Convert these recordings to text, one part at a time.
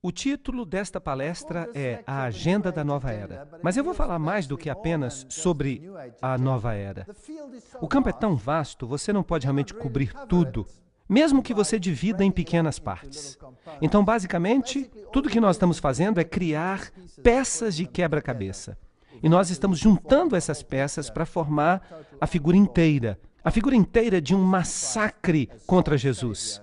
O título desta palestra é A Agenda da Nova Era, mas eu vou falar mais do que apenas sobre a Nova era. O campo é tão vasto, você não pode realmente cobrir tudo, mesmo que você divida em pequenas partes. Então, basicamente, tudo que nós estamos fazendo é criar peças de quebra-cabeça. E nós estamos juntando essas peças para formar a figura inteira de um massacre contra Jesus,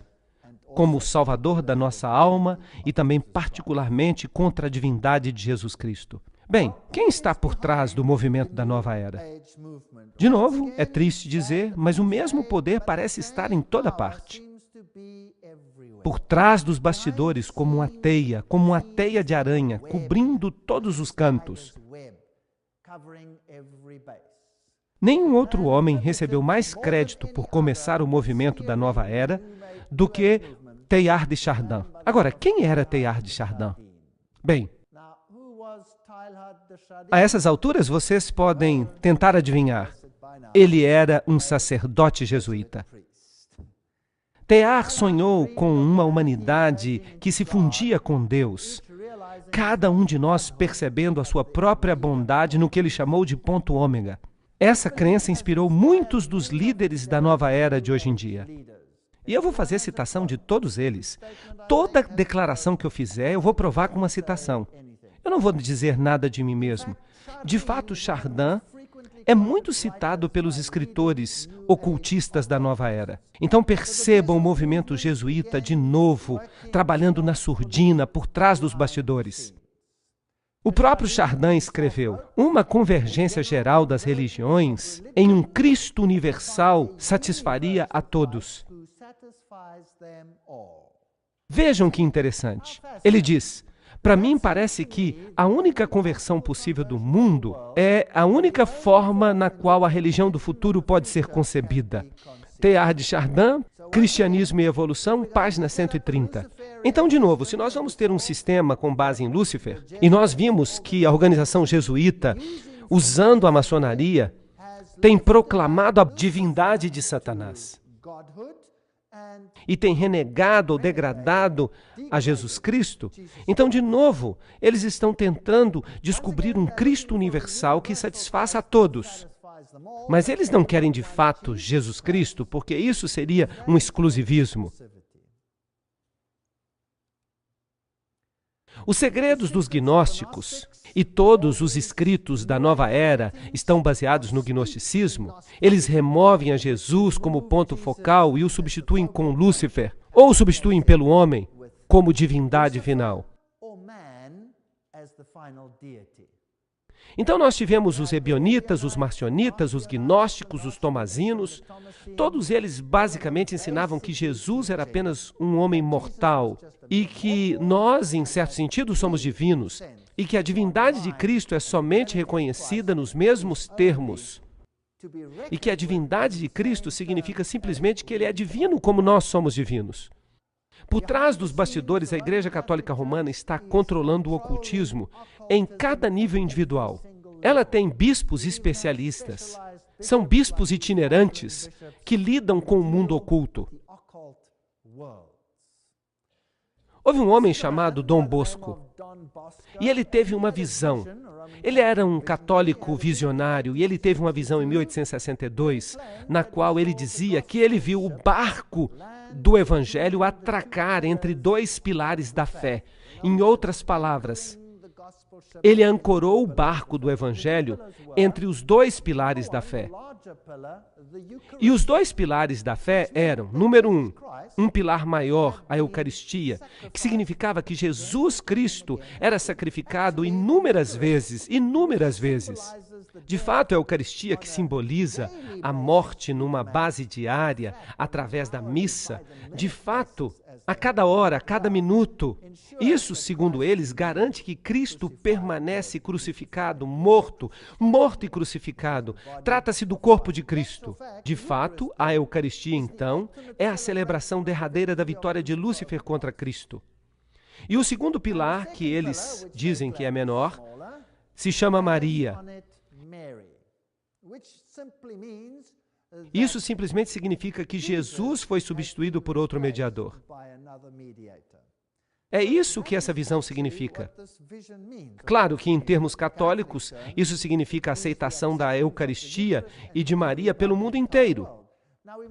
como o Salvador da nossa alma e também particularmente contra a divindade de Jesus Cristo. Bem, quem está por trás do movimento da nova era? De novo, é triste dizer, mas o mesmo poder parece estar em toda parte. Por trás dos bastidores, como uma teia de aranha, cobrindo todos os cantos. Nenhum outro homem recebeu mais crédito por começar o movimento da nova era do que Teilhard de Chardin. Agora, quem era Teilhard de Chardin? Bem, a essas alturas vocês podem tentar adivinhar. Ele era um sacerdote jesuíta. Teilhard sonhou com uma humanidade que se fundia com Deus, cada um de nós percebendo a sua própria bondade no que ele chamou de ponto ômega. Essa crença inspirou muitos dos líderes da nova era de hoje em dia. E eu vou fazer citação de todos eles. Toda declaração que eu fizer, eu vou provar com uma citação. Eu não vou dizer nada de mim mesmo. De fato, Chardin é muito citado pelos escritores ocultistas da nova era. Então percebam o movimento jesuíta de novo, trabalhando na surdina, por trás dos bastidores. O próprio Chardin escreveu: uma convergência geral das religiões em um Cristo universal satisfaria a todos. Vejam que interessante. Ele diz: para mim parece que a única conversão possível do mundo é a única forma na qual a religião do futuro pode ser concebida. Teilhard de Chardin, Cristianismo e Evolução, página 130. Então, de novo, se nós vamos ter um sistema com base em Lúcifer, e nós vimos que a organização jesuíta, usando a maçonaria, tem proclamado a divindade de Satanás, e tem renegado ou degradado a Jesus Cristo, então, de novo, eles estão tentando descobrir um Cristo universal que satisfaça a todos. Mas eles não querem de fato Jesus Cristo, porque isso seria um exclusivismo. Os segredos dos gnósticos e todos os escritos da nova era estão baseados no gnosticismo. Eles removem a Jesus como ponto focal e o substituem com Lúcifer, ou o substituem pelo homem como divindade final. Então nós tivemos os ebionitas, os marcionitas, os gnósticos, os tomazinos. Todos eles basicamente ensinavam que Jesus era apenas um homem mortal e que nós, em certo sentido, somos divinos e que a divindade de Cristo é somente reconhecida nos mesmos termos e que a divindade de Cristo significa simplesmente que ele é divino como nós somos divinos. Por trás dos bastidores, a Igreja Católica Romana está controlando o ocultismo em cada nível individual. Ela tem bispos especialistas. São bispos itinerantes que lidam com o mundo oculto. Houve um homem chamado Dom Bosco e ele teve uma visão. Ele era um católico visionário e ele teve uma visão em 1862, na qual ele dizia que ele viu o barco do Evangelho atracar entre dois pilares da fé. Em outras palavras, ele ancorou o barco do Evangelho entre os dois pilares da fé. E os dois pilares da fé eram, número um pilar maior, a Eucaristia, que significava que Jesus Cristo era sacrificado inúmeras vezes. De fato, a Eucaristia, que simboliza a morte numa base diária, através da missa, de fato, a cada hora, a cada minuto. Isso, segundo eles, garante que Cristo permanece crucificado, morto e crucificado. Trata-se do corpo de Cristo. De fato, a Eucaristia, então, é a celebração derradeira da vitória de Lúcifer contra Cristo. E o segundo pilar, que eles dizem que é menor, se chama Maria. Isso simplesmente significa que Jesus foi substituído por outro mediador. É isso que essa visão significa. Claro que, em termos católicos, isso significa a aceitação da Eucaristia e de Maria pelo mundo inteiro.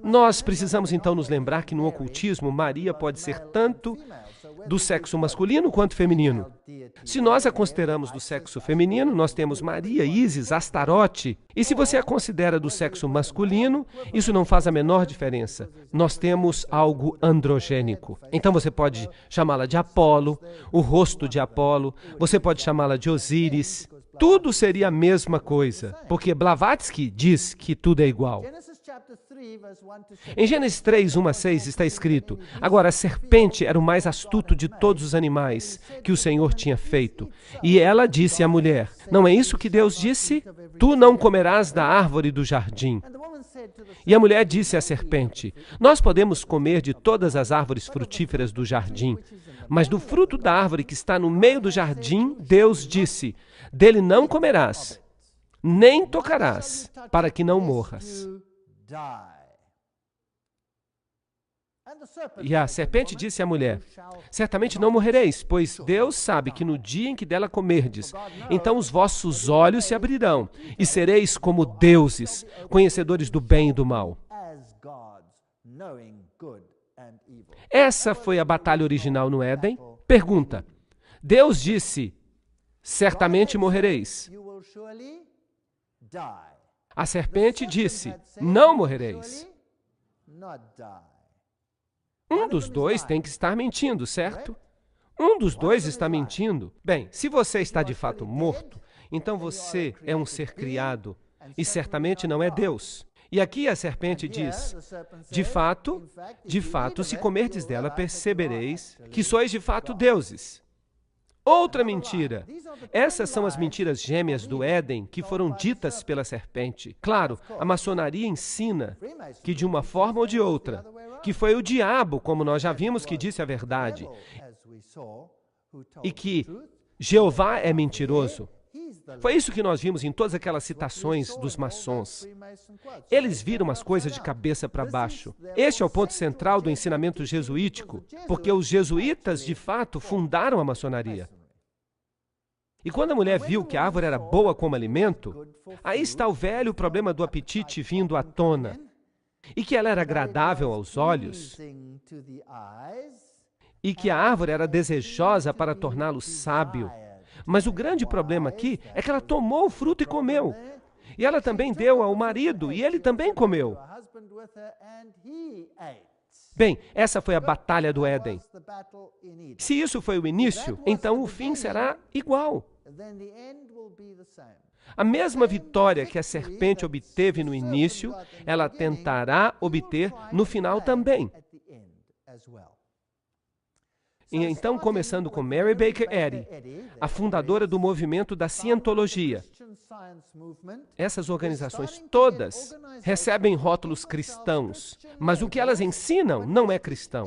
Nós precisamos então nos lembrar que no ocultismo, Maria pode ser tanto do sexo masculino quanto feminino. Se nós a consideramos do sexo feminino, nós temos Maria, Ísis, Astarote. E se você a considera do sexo masculino, isso não faz a menor diferença. Nós temos algo androgênico. Então você pode chamá-la de Apolo, o rosto de Apolo, você pode chamá-la de Osíris. Tudo seria a mesma coisa, porque Blavatsky diz que tudo é igual. Em Gênesis 3, 1 a 6 está escrito: agora a serpente era o mais astuto de todos os animais que o Senhor tinha feito. E ela disse à mulher: não é isso que Deus disse? Tu não comerás da árvore do jardim. E a mulher disse à serpente: nós podemos comer de todas as árvores frutíferas do jardim, mas do fruto da árvore que está no meio do jardim, Deus disse: dele não comerás, nem tocarás, para que não morras. E a serpente disse à mulher: certamente não morrereis, pois Deus sabe que no dia em que dela comerdes, então os vossos olhos se abrirão, e sereis como deuses, conhecedores do bem e do mal. Essa foi a batalha original no Éden. Pergunta: Deus disse: certamente morrereis. A serpente disse: não morrereis. Um dos dois tem que estar mentindo, certo? Um dos dois está mentindo. Bem, se você está de fato morto, então você é um ser criado e certamente não é Deus. E aqui a serpente diz: de fato, se comerdes dela, percebereis que sois de fato deuses. Outra mentira. Essas são as mentiras gêmeas do Éden que foram ditas pela serpente. Claro, a maçonaria ensina que de uma forma ou de outra, que foi o diabo, como nós já vimos, que disse a verdade, e que Jeová é mentiroso. Foi isso que nós vimos em todas aquelas citações dos maçons. Eles viram as coisas de cabeça para baixo. Este é o ponto central do ensinamento jesuítico, porque os jesuítas, de fato, fundaram a maçonaria. E quando a mulher viu que a árvore era boa como alimento, aí está o velho problema do apetite vindo à tona. E que ela era agradável aos olhos, e que a árvore era desejosa para torná-lo sábio. Mas o grande problema aqui é que ela tomou o fruto e comeu. E ela também deu ao marido, e ele também comeu. Bem, essa foi a batalha do Éden. Se isso foi o início, então o fim será igual. A mesma vitória que a serpente obteve no início, ela tentará obter no final também. E então, começando com Mary Baker Eddy, a fundadora do movimento da cientologia. Essas organizações todas recebem rótulos cristãos, mas o que elas ensinam não é cristão.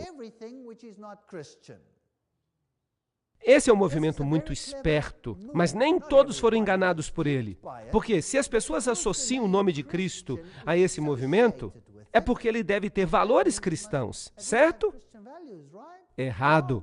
Esse é um movimento muito esperto, mas nem todos foram enganados por ele. Porque se as pessoas associam o nome de Cristo a esse movimento, é porque ele deve ter valores cristãos, certo? Errado.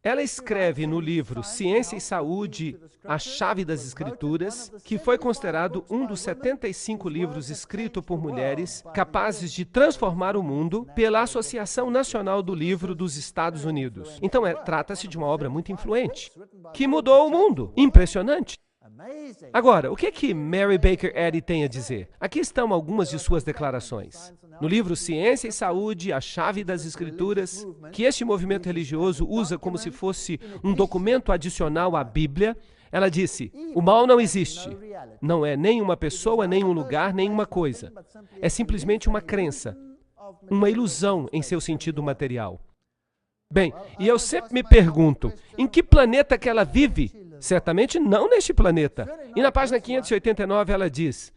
Ela escreve no livro Ciência e Saúde, a Chave das Escrituras, que foi considerado um dos 75 livros escritos por mulheres capazes de transformar o mundo pela Associação Nacional do Livro dos Estados Unidos. Então, trata-se de uma obra muito influente, que mudou o mundo. Impressionante. Agora, o que Mary Baker Eddy tem a dizer? Aqui estão algumas de suas declarações. No livro Ciência e Saúde, a Chave das Escrituras, que este movimento religioso usa como se fosse um documento adicional à Bíblia, ela disse: o mal não existe. Não é nem uma pessoa, nem um lugar, nem uma coisa. É simplesmente uma crença, uma ilusão em seu sentido material. Bem, e eu sempre me pergunto, em que planeta que ela vive? Certamente não neste planeta. E na página 589 ela diz: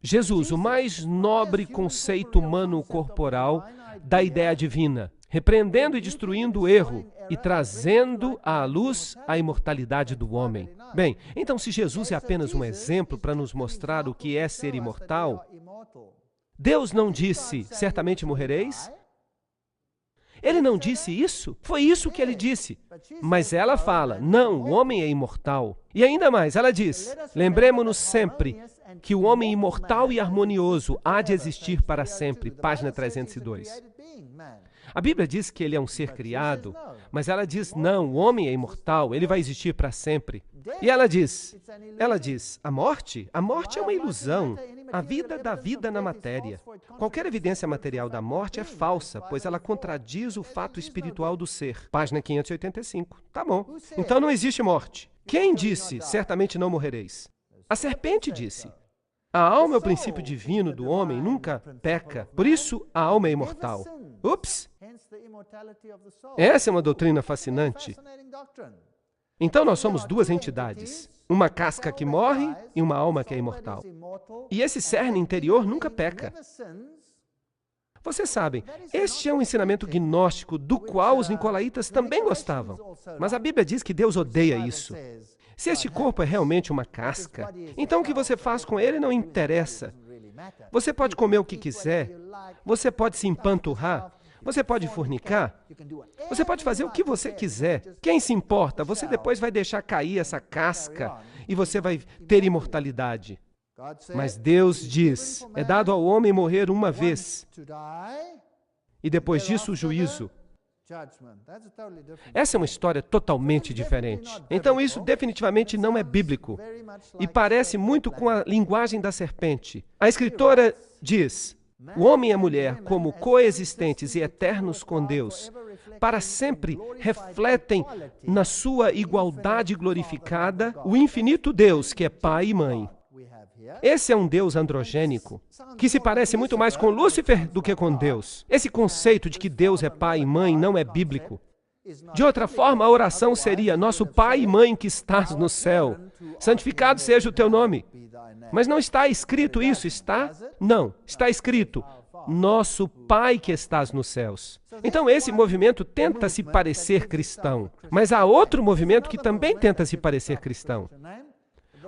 Jesus, o mais nobre conceito humano corporal da ideia divina, repreendendo e destruindo o erro e trazendo à luz a imortalidade do homem. Bem, então se Jesus é apenas um exemplo para nos mostrar o que é ser imortal, Deus não disse, certamente morrereis? Ele não disse isso? Foi isso que ele disse. Mas ela fala, não, o homem é imortal. E ainda mais, ela diz, lembremos-nos sempre que o homem imortal e harmonioso há de existir para sempre. Página 302. A Bíblia diz que ele é um ser criado, mas ela diz, não, o homem é imortal, ele vai existir para sempre. E ela diz, a morte é uma ilusão. A vida dá vida na matéria. Qualquer evidência material da morte é falsa, pois ela contradiz o fato espiritual do ser. Página 585. Tá bom. Então não existe morte. Quem disse, certamente não morrereis? A serpente disse. A alma é o princípio divino do homem, nunca peca. Por isso, a alma é imortal. Ups! Essa é uma doutrina fascinante. Então, nós somos duas entidades. Uma casca que morre e uma alma que é imortal. E esse cerne interior nunca peca. Vocês sabem, este é um ensinamento gnóstico do qual os nicolaítas também gostavam. Mas a Bíblia diz que Deus odeia isso. Se este corpo é realmente uma casca, então o que você faz com ele não interessa. Você pode comer o que quiser, você pode se empanturrar, você pode fornicar, você pode fazer o que você quiser. Quem se importa? Você depois vai deixar cair essa casca e você vai ter imortalidade. Mas Deus diz, é dado ao homem morrer uma vez, e depois disso o juízo. Essa é uma história totalmente diferente. Então isso definitivamente não é bíblico. E parece muito com a linguagem da serpente. A escritora diz, o homem e a mulher, como coexistentes e eternos com Deus, para sempre refletem na sua igualdade glorificada o infinito Deus, que é pai e mãe. Esse é um Deus androgênico, que se parece muito mais com Lúcifer do que com Deus. Esse conceito de que Deus é pai e mãe não é bíblico. De outra forma, a oração seria, nosso pai e mãe que estás no céu, santificado seja o teu nome. Mas não está escrito isso, está? Não, está escrito, nosso pai que estás nos céus. Então esse movimento tenta se parecer cristão, mas há outro movimento que também tenta se parecer cristão.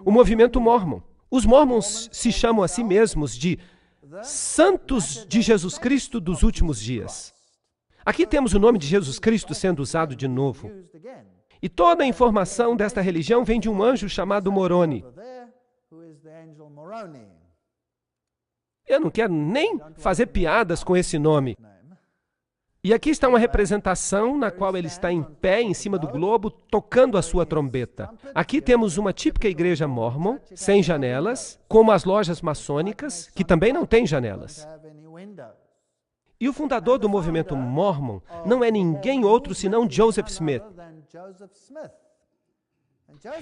O movimento mórmon. Os mórmons se chamam a si mesmos de santos de Jesus Cristo dos últimos dias. Aqui temos o nome de Jesus Cristo sendo usado de novo. E toda a informação desta religião vem de um anjo chamado Moroni. Eu não quero nem fazer piadas com esse nome. E aqui está uma representação na qual ele está em pé em cima do globo, tocando a sua trombeta. Aqui temos uma típica igreja mórmon, sem janelas, como as lojas maçônicas, que também não têm janelas. E o fundador do movimento mórmon não é ninguém outro senão Joseph Smith.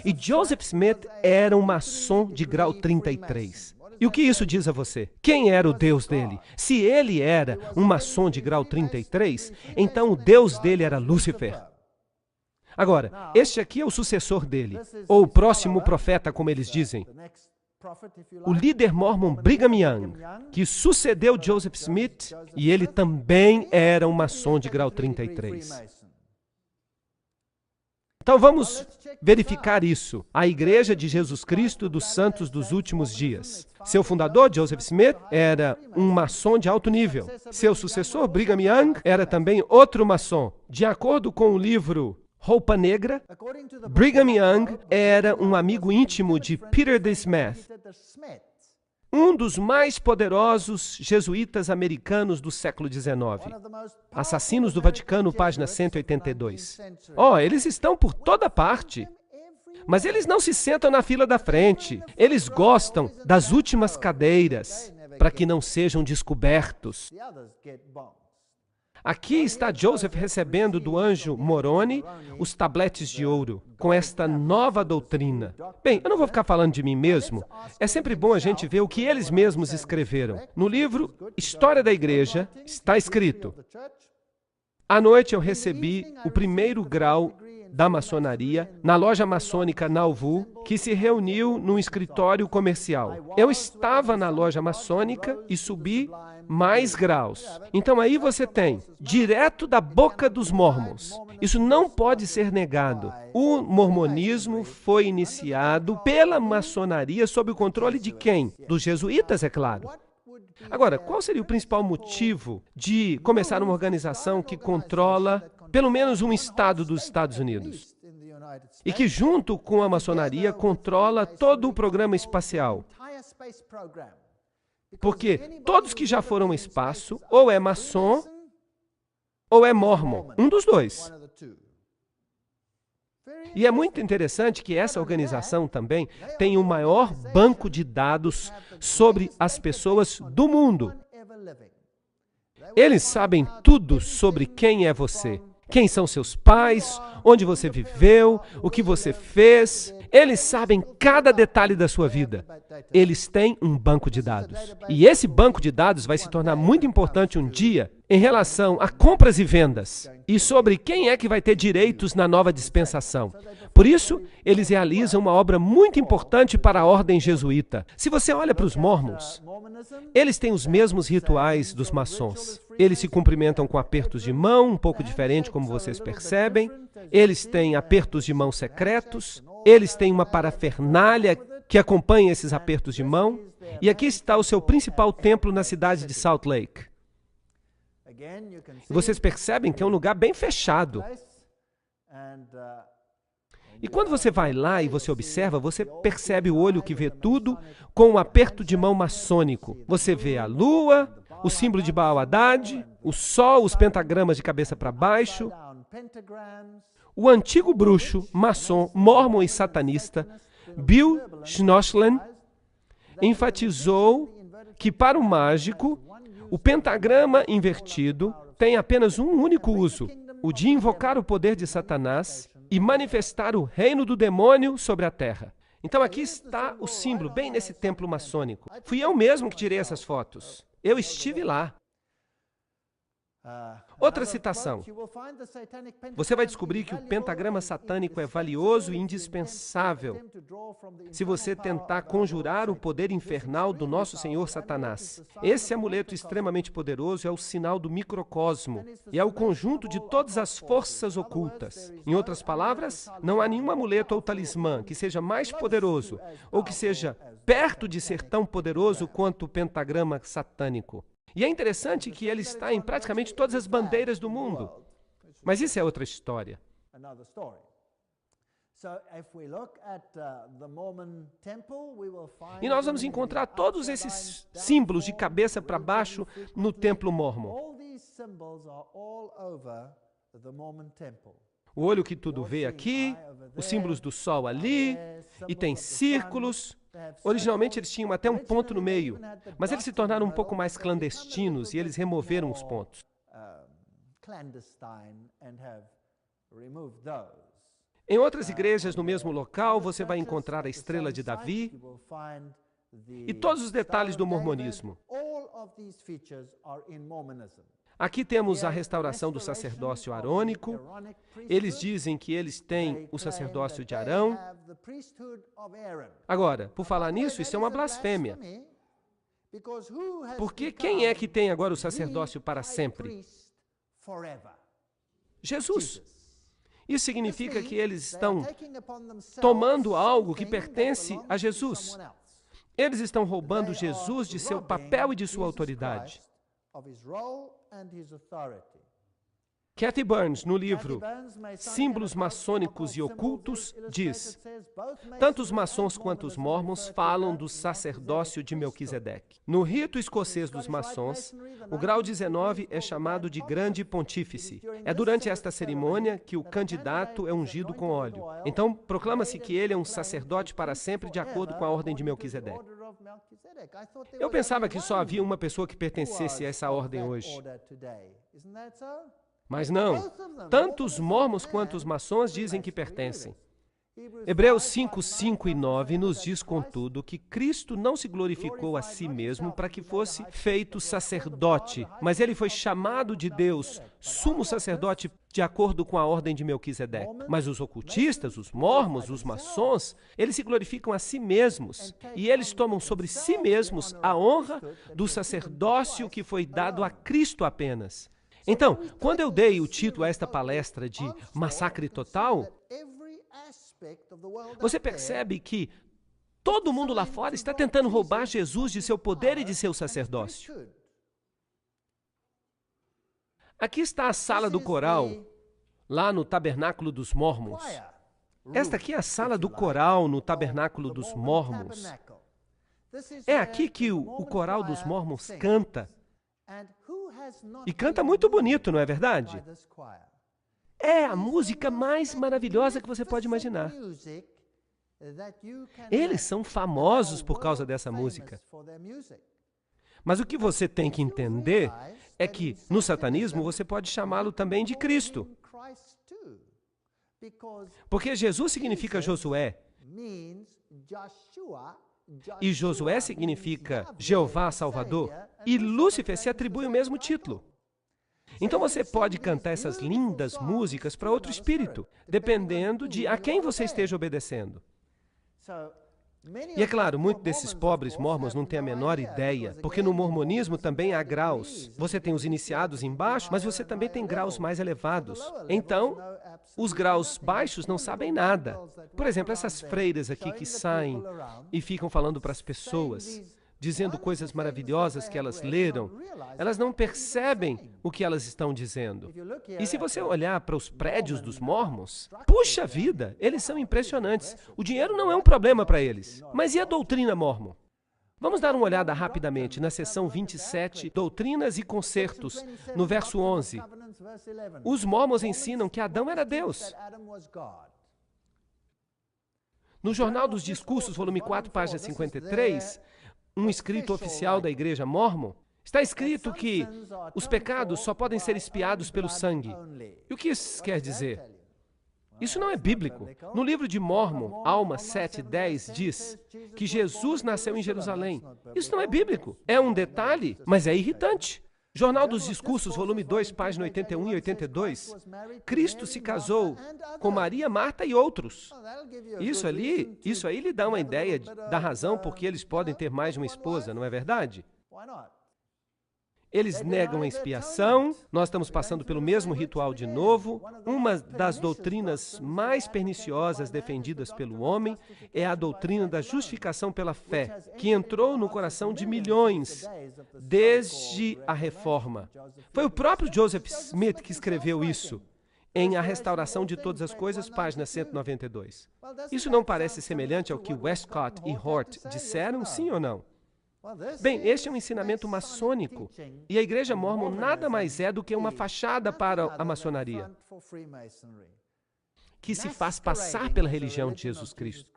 E Joseph Smith era um maçom de grau 33. E o que isso diz a você? Quem era o Deus dele? Se ele era um maçom de grau 33, então o Deus dele era Lúcifer. Agora, este aqui é o sucessor dele, ou o próximo profeta, como eles dizem. O líder mórmon Brigham Young, que sucedeu Joseph Smith, e ele também era um maçom de grau 33. Então vamos verificar isso. A Igreja de Jesus Cristo dos Santos dos Últimos Dias. Seu fundador, Joseph Smith, era um maçom de alto nível. Seu sucessor, Brigham Young, era também outro maçom. De acordo com o livro Roupa Negra, Brigham Young era um amigo íntimo de Peter D. Smith, um dos mais poderosos jesuítas americanos do século XIX. Assassinos do Vaticano, página 182. Eles estão por toda parte. Mas eles não se sentam na fila da frente. Eles gostam das últimas cadeiras, para que não sejam descobertos. Aqui está Joseph recebendo do anjo Moroni os tabletes de ouro, com esta nova doutrina. Bem, eu não vou ficar falando de mim mesmo. É sempre bom a gente ver o que eles mesmos escreveram. No livro História da Igreja, está escrito: à noite eu recebi o primeiro grau da maçonaria na loja maçônica Nauvoo, que se reuniu num escritório comercial. Eu estava na loja maçônica e subi mais graus. Então aí você tem, direto da boca dos mormons. Isso não pode ser negado. O mormonismo foi iniciado pela maçonaria sob o controle de quem? Dos jesuítas, é claro. Agora, qual seria o principal motivo de começar uma organização que controla pelo menos um estado dos Estados Unidos? E que, junto com a maçonaria, controla todo o programa espacial? Porque todos que já foram ao espaço, ou é maçom, ou é mormon. Um dos dois. E é muito interessante que essa organização também tem o maior banco de dados sobre as pessoas do mundo. Eles sabem tudo sobre quem é você. Quem são seus pais, onde você viveu, o que você fez. Eles sabem cada detalhe da sua vida. Eles têm um banco de dados. E esse banco de dados vai se tornar muito importante um dia em relação a compras e vendas e sobre quem é que vai ter direitos na nova dispensação. Por isso, eles realizam uma obra muito importante para a ordem jesuíta. Se você olha para os mormons, eles têm os mesmos rituais dos maçons. Eles se cumprimentam com apertos de mão, um pouco diferente, como vocês percebem. Eles têm apertos de mão secretos. Eles têm uma parafernália que acompanha esses apertos de mão. E aqui está o seu principal templo na cidade de Salt Lake. Vocês percebem que é um lugar bem fechado. E quando você vai lá e você observa, você percebe o olho que vê tudo com um aperto de mão maçônico. Você vê a lua, o símbolo de Baal Haddad, o sol, os pentagramas de cabeça para baixo. O antigo bruxo, maçom, mormon e satanista, Bill Schnoschlen, enfatizou que para o mágico, o pentagrama invertido tem apenas um único uso, o de invocar o poder de Satanás e manifestar o reino do demônio sobre a terra. Então aqui está o símbolo, bem nesse templo maçônico. Fui eu mesmo que tirei essas fotos. Eu estive lá. Outra citação. Você vai descobrir que o pentagrama satânico é valioso e indispensável se você tentar conjurar o poder infernal do nosso Senhor Satanás. Esse amuleto extremamente poderoso é o sinal do microcosmo e é o conjunto de todas as forças ocultas. Em outras palavras, não há nenhum amuleto ou talismã que seja mais poderoso ou que seja perto de ser tão poderoso quanto o pentagrama satânico. E é interessante que ele está em praticamente todas as bandeiras do mundo. Mas isso é outra história. E nós vamos encontrar todos esses símbolos de cabeça para baixo no templo mormon. O olho que tudo vê aqui, os símbolos do sol ali, e tem círculos. Originalmente eles tinham até um ponto no meio, mas eles se tornaram um pouco mais clandestinos e eles removeram os pontos. Em outras igrejas no mesmo local, você vai encontrar a estrela de Davi e todos os detalhes do mormonismo. Aqui temos a restauração do sacerdócio arônico. Eles dizem que eles têm o sacerdócio de Arão. Agora, por falar nisso, isso é uma blasfêmia. Porque quem é que tem agora o sacerdócio para sempre? Jesus. Isso significa que eles estão tomando algo que pertence a Jesus. Eles estão roubando Jesus de seu papel e de sua autoridade. Kathy Burns, no livro Símbolos Maçônicos e Ocultos, diz: tanto os maçons quanto os mormons falam do sacerdócio de Melquisedeque. No rito escocês dos maçons, o grau 19 é chamado de Grande Pontífice. É durante esta cerimônia que o candidato é ungido com óleo. Então, proclama-se que ele é um sacerdote para sempre de acordo com a ordem de Melquisedeque. Eu pensava que só havia uma pessoa que pertencesse a essa ordem hoje. Mas não, tanto os mormons quanto os maçons dizem que pertencem. Hebreus 5, 5 e 9 nos diz, contudo, que Cristo não se glorificou a si mesmo para que fosse feito sacerdote, mas ele foi chamado de Deus, sumo sacerdote, de acordo com a ordem de Melquisedeque. Mas os ocultistas, os mormons, os maçons, eles se glorificam a si mesmos e eles tomam sobre si mesmos a honra do sacerdócio que foi dado a Cristo apenas. Então, quando eu dei o título a esta palestra de Massacre Total, você percebe que Todo mundo lá fora está tentando roubar Jesus de seu poder e de seu sacerdócio. Aqui está a sala do coral, lá no Tabernáculo dos Mórmons. Esta aqui é a sala do coral no Tabernáculo dos Mórmons. É aqui que o coral dos Mórmons canta. E canta muito bonito, não é verdade? É a música mais maravilhosa que você pode imaginar. Eles são famosos por causa dessa música. Mas o que você tem que entender é que, no satanismo, você pode chamá-lo também de Cristo. Porque Jesus significa Josué. E Josué significa Jeová Salvador. E Lúcifer se atribui o mesmo título. Então você pode cantar essas lindas músicas para outro espírito, dependendo de a quem você esteja obedecendo. E é claro, muitos desses pobres mormons não têm a menor ideia, porque no mormonismo também há graus. Você tem os iniciados embaixo, mas você também tem graus mais elevados. Então, os graus baixos não sabem nada. Por exemplo, essas freiras aqui que saem e ficam falando para as pessoas, dizendo coisas maravilhosas que elas leram, elas não percebem o que elas estão dizendo. E se você olhar para os prédios dos mormons, puxa vida, eles são impressionantes. O dinheiro não é um problema para eles. Mas e a doutrina mormon? Vamos dar uma olhada rapidamente na seção 27, Doutrinas e Concertos, no verso 11. Os mormons ensinam que Adão era Deus. No Jornal dos Discursos, volume 4, página 53, um escrito oficial da Igreja Mormon, está escrito que os pecados só podem ser expiados pelo sangue. E o que isso quer dizer? Isso não é bíblico. No livro de Mormon, Alma 7:10, diz que Jesus nasceu em Jerusalém. Isso não é bíblico. É um detalhe, mas é irritante. Jornal dos Discursos, volume 2, página 81 e 82. Cristo se casou com Maria, Marta e outros. Isso aí lhe dá uma ideia da razão por que eles podem ter mais de uma esposa, não é verdade? Eles negam a expiação, nós estamos passando pelo mesmo ritual de novo. Uma das doutrinas mais perniciosas defendidas pelo homem é a doutrina da justificação pela fé, que entrou no coração de milhões desde a Reforma. Foi o próprio Joseph Smith que escreveu isso, em A Restauração de Todas as Coisas, página 192. Isso não parece semelhante ao que Westcott e Hort disseram, sim ou não? Bem, este é um ensinamento maçônico, e a Igreja Mormon nada mais é do que uma fachada para a maçonaria, que se faz passar pela religião de Jesus Cristo.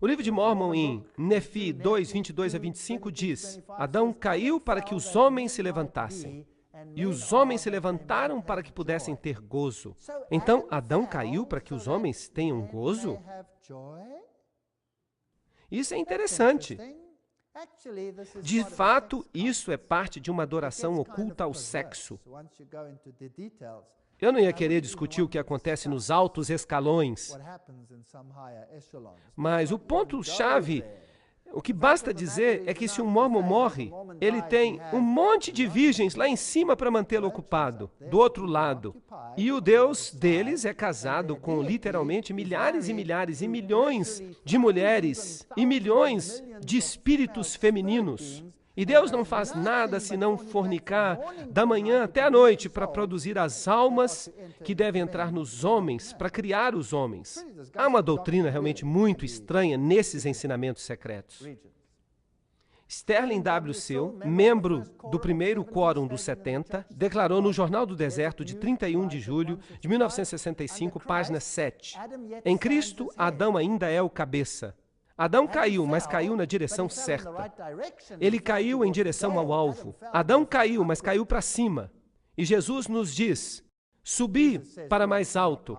O livro de Mormon, em Nefi 2, 22 a 25, diz: Adão caiu para que os homens se levantassem, e os homens se levantaram para que pudessem ter gozo. Então, Adão caiu para que os homens tenham gozo? Isso é interessante. De fato, isso é parte de uma adoração oculta ao sexo. Eu não ia querer discutir o que acontece nos altos escalões, mas o ponto-chave, o que basta dizer é que se um mormon morre, ele tem um monte de virgens lá em cima para mantê-lo ocupado, do outro lado. E o Deus deles é casado com literalmente milhares e milhares e milhões de mulheres e milhões de espíritos femininos. E Deus não faz nada senão fornicar da manhã até a noite para produzir as almas que devem entrar nos homens, para criar os homens. Há uma doutrina realmente muito estranha nesses ensinamentos secretos. Sterling W. Seal, membro do primeiro Quórum dos 70, declarou no Jornal do Deserto de 31 de julho de 1965, página 7, em Cristo, Adão ainda é o cabeça. Adão caiu, mas caiu na direção certa. Ele caiu em direção ao alvo. Adão caiu, mas caiu para cima. E Jesus nos diz, subi para mais alto.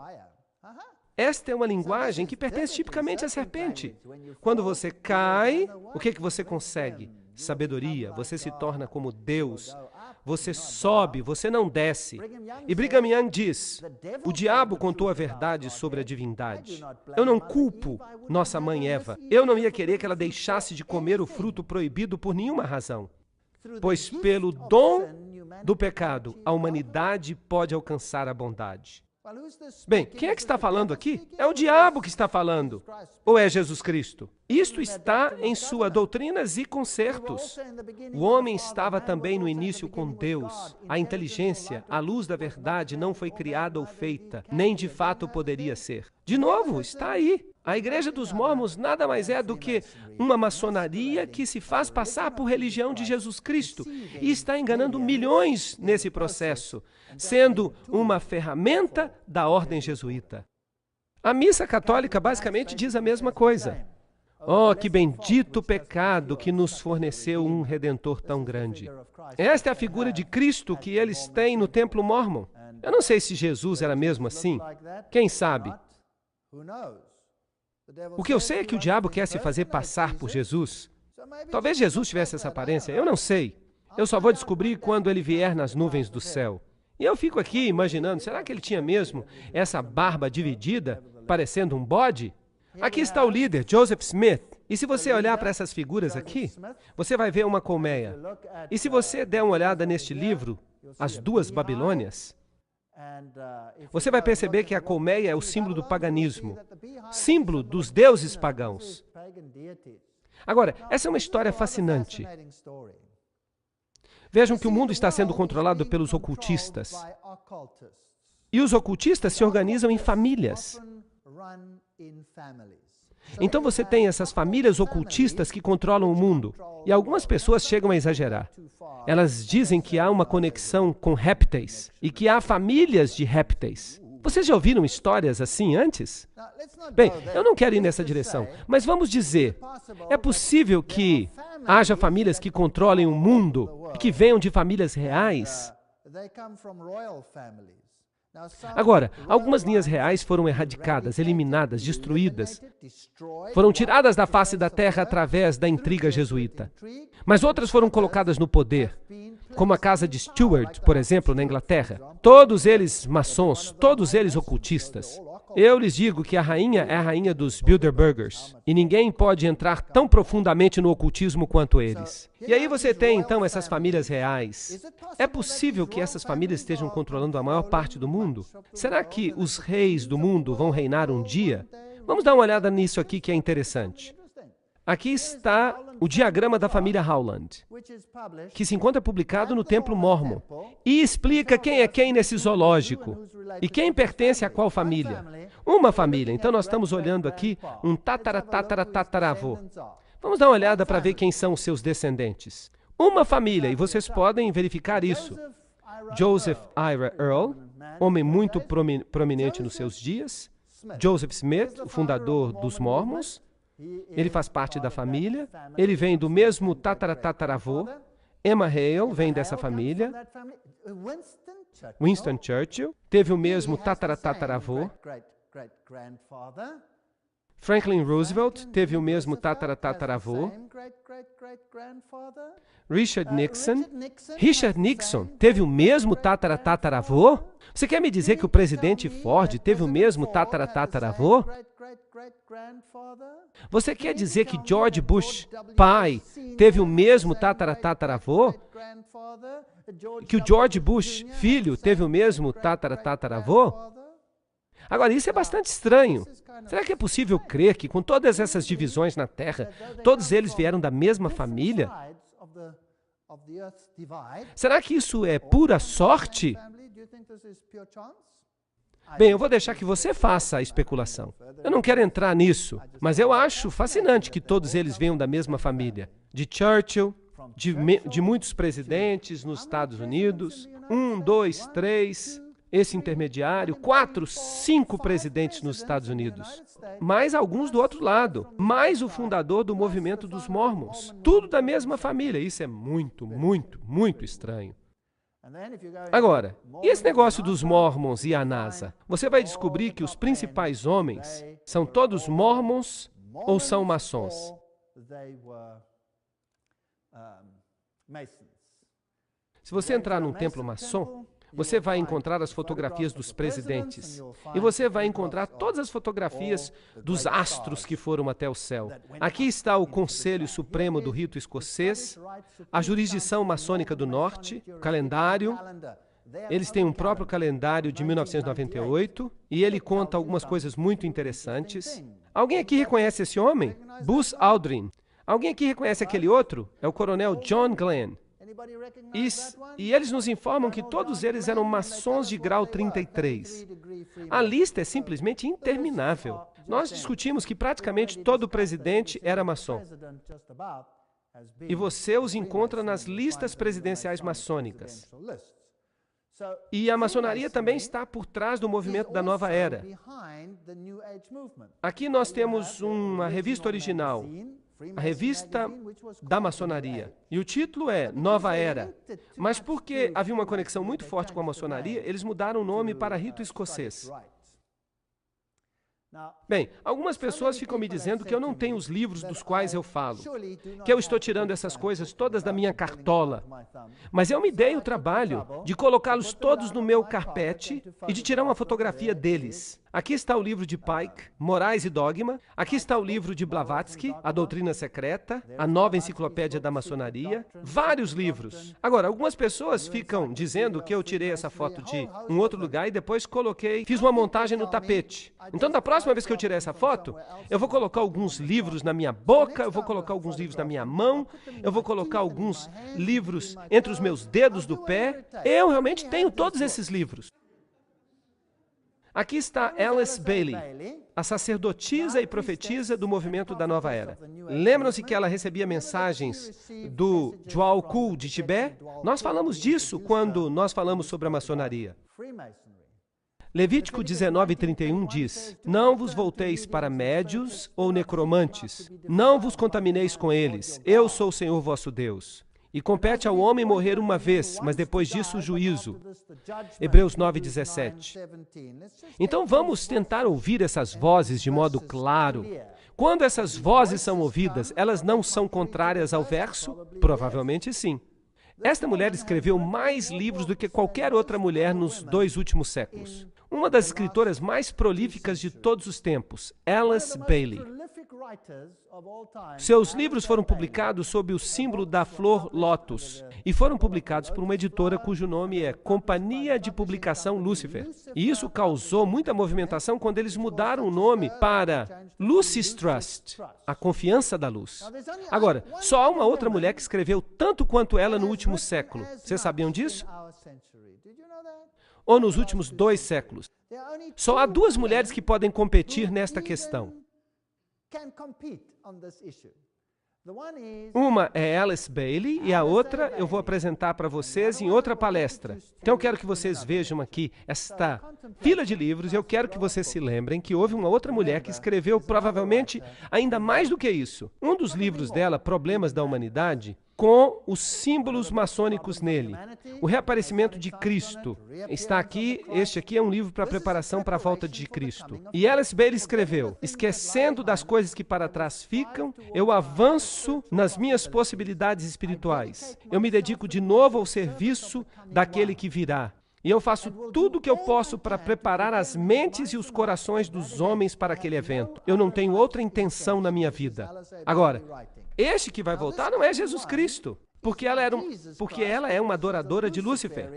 Esta é uma linguagem que pertence tipicamente à serpente. Quando você cai, o que você consegue? Sabedoria, você se torna como Deus. Você sobe, você não desce. E Brigham Young diz, o diabo contou a verdade sobre a divindade. Eu não culpo nossa mãe Eva. Eu não ia querer que ela deixasse de comer o fruto proibido por nenhuma razão. Pois pelo dom do pecado, a humanidade pode alcançar a bondade. Bem, quem é que está falando aqui? É o diabo que está falando. Ou é Jesus Cristo? Isto está em sua doutrinas e concertos. O homem estava também no início com Deus. A inteligência, a luz da verdade não foi criada ou feita, nem de fato poderia ser. De novo, está aí. A Igreja dos Mórmons nada mais é do que uma maçonaria que se faz passar por religião de Jesus Cristo e está enganando milhões nesse processo, sendo uma ferramenta da ordem jesuíta. A missa católica basicamente diz a mesma coisa. Oh, que bendito pecado que nos forneceu um Redentor tão grande. Esta é a figura de Cristo que eles têm no Templo Mórmon. Eu não sei se Jesus era mesmo assim. Quem sabe? O que eu sei é que o diabo quer se fazer passar por Jesus. Talvez Jesus tivesse essa aparência, eu não sei. Eu só vou descobrir quando ele vier nas nuvens do céu. E eu fico aqui imaginando, será que ele tinha mesmo essa barba dividida, parecendo um bode? Aqui está o líder, Joseph Smith. E se você olhar para essas figuras aqui, você vai ver uma colmeia. E se você der uma olhada neste livro, As Duas Babilônias, você vai perceber que a colmeia é o símbolo do paganismo, símbolo dos deuses pagãos. Agora, essa é uma história fascinante. Vejam que o mundo está sendo controlado pelos ocultistas. E os ocultistas se organizam em famílias. Então você tem essas famílias ocultistas que controlam o mundo. E algumas pessoas chegam a exagerar. Elas dizem que há uma conexão com répteis e que há famílias de répteis. Vocês já ouviram histórias assim antes? Bem, eu não quero ir nessa direção, mas vamos dizer, é possível que haja famílias que controlem o mundo e que venham de famílias reais? Agora, algumas linhas reais foram erradicadas, eliminadas, destruídas. Foram tiradas da face da terra através da intriga jesuíta. Mas outras foram colocadas no poder, como a casa de Stuart, por exemplo, na Inglaterra. Todos eles maçons, todos eles ocultistas. Eu lhes digo que a rainha é a rainha dos Bilderbergers, e ninguém pode entrar tão profundamente no ocultismo quanto eles. E aí você tem, então, essas famílias reais. É possível que essas famílias estejam controlando a maior parte do mundo? Será que os reis do mundo vão reinar um dia? Vamos dar uma olhada nisso aqui que é interessante. Aqui está o diagrama da família Howland, que se encontra publicado no Templo Mórmon, e explica quem é quem nesse zoológico, e quem pertence a qual família. Uma família, então nós estamos olhando aqui um tataravô. Vamos dar uma olhada para ver quem são os seus descendentes. Uma família, e vocês podem verificar isso. Joseph Ira Earl, homem muito prominente nos seus dias. Joseph Smith, o fundador dos Mormons. Ele faz parte da família. Ele vem do mesmo tataravô. Emma Hale vem dessa família. Winston Churchill teve o mesmo tataravô. Franklin Roosevelt teve o mesmo tataravô. Richard Nixon teve o mesmo tataravô? Você quer me dizer que o presidente Ford teve o mesmo tataravô? Você quer dizer que George Bush, pai, teve o mesmo tataravô? Que o George Bush, filho, teve o mesmo tataravô? Agora, isso é bastante estranho. Será que é possível crer que, com todas essas divisões na Terra, todos eles vieram da mesma família? Será que isso é pura sorte? Bem, eu vou deixar que você faça a especulação. Eu não quero entrar nisso, mas eu acho fascinante que todos eles venham da mesma família. De Churchill, de muitos presidentes nos Estados Unidos, 1, 2, 3, esse intermediário, 4, 5 presidentes nos Estados Unidos, mais alguns do outro lado, mais o fundador do movimento dos Mormons, tudo da mesma família. Isso é muito, muito, muito estranho. Agora, e esse negócio dos Mormons e a NASA? Você vai descobrir que os principais homens são todos Mormons ou são maçons? Se você entrar num templo maçom, você vai encontrar as fotografias dos presidentes. E você vai encontrar todas as fotografias dos astros que foram até o céu. Aqui está o Conselho Supremo do Rito Escocês, a jurisdição maçônica do Norte, o calendário, Eles têm um próprio calendário de 1998 e ele conta algumas coisas muito interessantes. Alguém aqui reconhece esse homem? Buzz Aldrin. Alguém aqui reconhece aquele outro? É o coronel John Glenn. E eles nos informam que todos eles eram maçons de grau 33. A lista é simplesmente interminável. Nós discutimos que praticamente todo presidente era maçom. E você os encontra nas listas presidenciais maçônicas. E a maçonaria também está por trás do movimento da Nova Era. Aqui nós temos uma revista original, a revista da maçonaria. E o título é Nova Era. Mas porque havia uma conexão muito forte com a maçonaria, eles mudaram o nome para Rito Escocês. Bem, algumas pessoas ficam me dizendo que eu não tenho os livros dos quais eu falo, que eu estou tirando essas coisas todas da minha cartola. Mas eu me dei o trabalho de colocá-los todos no meu carpete e de tirar uma fotografia deles. Aqui está o livro de Pike, Morais e Dogma. Aqui está o livro de Blavatsky, A Doutrina Secreta, a Nova Enciclopédia da Maçonaria. Vários livros. Agora, algumas pessoas ficam dizendo que eu tirei essa foto de um outro lugar e depois fiz uma montagem no tapete. Então, da próxima vez que eu tirar essa foto, eu vou colocar alguns livros na minha boca, eu vou colocar alguns livros na minha mão, eu vou colocar alguns livros entre os meus dedos do pé. Eu realmente tenho todos esses livros. Aqui está Alice Bailey, a sacerdotisa e profetisa do movimento da Nova Era. Lembram-se que ela recebia mensagens do Djwhal Khul de Tibete? Nós falamos disso quando nós falamos sobre a maçonaria. Levítico 19:31 diz: Não vos volteis para médios ou necromantes, não vos contamineis com eles, eu sou o Senhor vosso Deus. E compete ao homem morrer uma vez, mas depois disso o juízo. Hebreus 9:17. Então vamos tentar ouvir essas vozes de modo claro. Quando essas vozes são ouvidas, elas não são contrárias ao verso? Provavelmente sim. Esta mulher escreveu mais livros do que qualquer outra mulher nos 2 últimos séculos. Uma das escritoras mais prolíficas de todos os tempos, Alice Bailey. Seus livros foram publicados sob o símbolo da flor lótus e foram publicados por uma editora cujo nome é Companhia de Publicação Lúcifer. E isso causou muita movimentação quando eles mudaram o nome para Lucis Trust, a confiança da luz. Agora, só há uma outra mulher que escreveu tanto quanto ela no último século. Vocês sabiam disso? Ou nos últimos 2 séculos. Só há 2 mulheres que podem competir nesta questão. Uma é Alice Bailey e a outra eu vou apresentar para vocês em outra palestra. Então eu quero que vocês vejam aqui esta fila de livros e eu quero que vocês se lembrem que houve uma outra mulher que escreveu provavelmente ainda mais do que isso. Um dos livros dela, Problemas da Humanidade, com os símbolos maçônicos nele. O reaparecimento de Cristo está aqui. Este aqui é um livro para preparação para a volta de Cristo. E Alice Bailey escreveu: esquecendo das coisas que para trás ficam, eu avanço nas minhas possibilidades espirituais. Eu me dedico de novo ao serviço daquele que virá. E eu faço tudo o que eu posso para preparar as mentes e os corações dos homens para aquele evento. Eu não tenho outra intenção na minha vida. Agora, este que vai voltar não é Jesus Cristo, porque ela é uma adoradora de Lúcifer.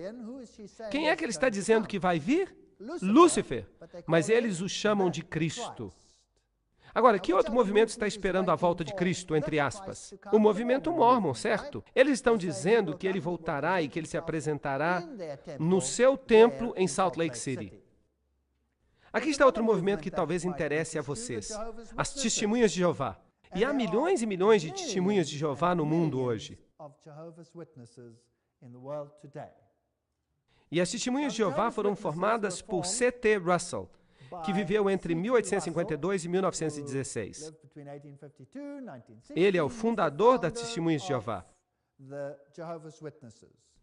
Quem é que ele está dizendo que vai vir? Lúcifer. Mas eles o chamam de Cristo. Agora, que outro movimento está esperando a volta de Cristo, entre aspas? O movimento Mórmon, certo? Eles estão dizendo que ele voltará e que ele se apresentará no seu templo em Salt Lake City. Aqui está outro movimento que talvez interesse a vocês: as Testemunhas de Jeová. E há milhões e milhões de testemunhas de Jeová no mundo hoje. E as Testemunhas de Jeová foram formadas por C.T. Russell, que viveu entre 1852 e 1916. Ele é o fundador das Testemunhas de Jeová.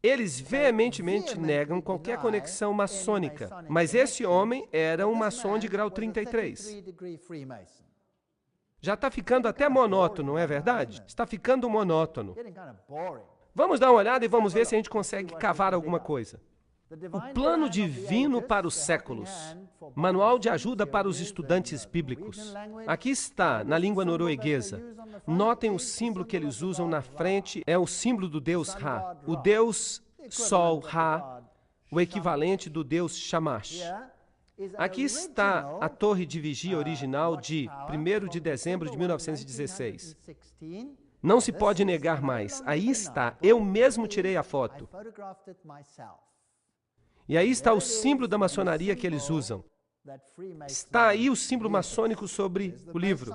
Eles veementemente negam qualquer conexão maçônica, mas esse homem era um maçom de grau 33. Já está ficando até monótono, não é verdade? Está ficando monótono. Vamos dar uma olhada e vamos ver se a gente consegue cavar alguma coisa. O Plano Divino para os Séculos. Manual de ajuda para os estudantes bíblicos. Aqui está, na língua norueguesa. Notem o símbolo que eles usam na frente. É o símbolo do Deus Ra. O Deus Sol Ra o equivalente do deus Shamash. Aqui está a torre de vigia original de 1º de dezembro de 1916. Não se pode negar mais. Aí está. Eu mesmo tirei a foto. E aí está o símbolo da maçonaria que eles usam. Está aí o símbolo maçônico sobre o livro.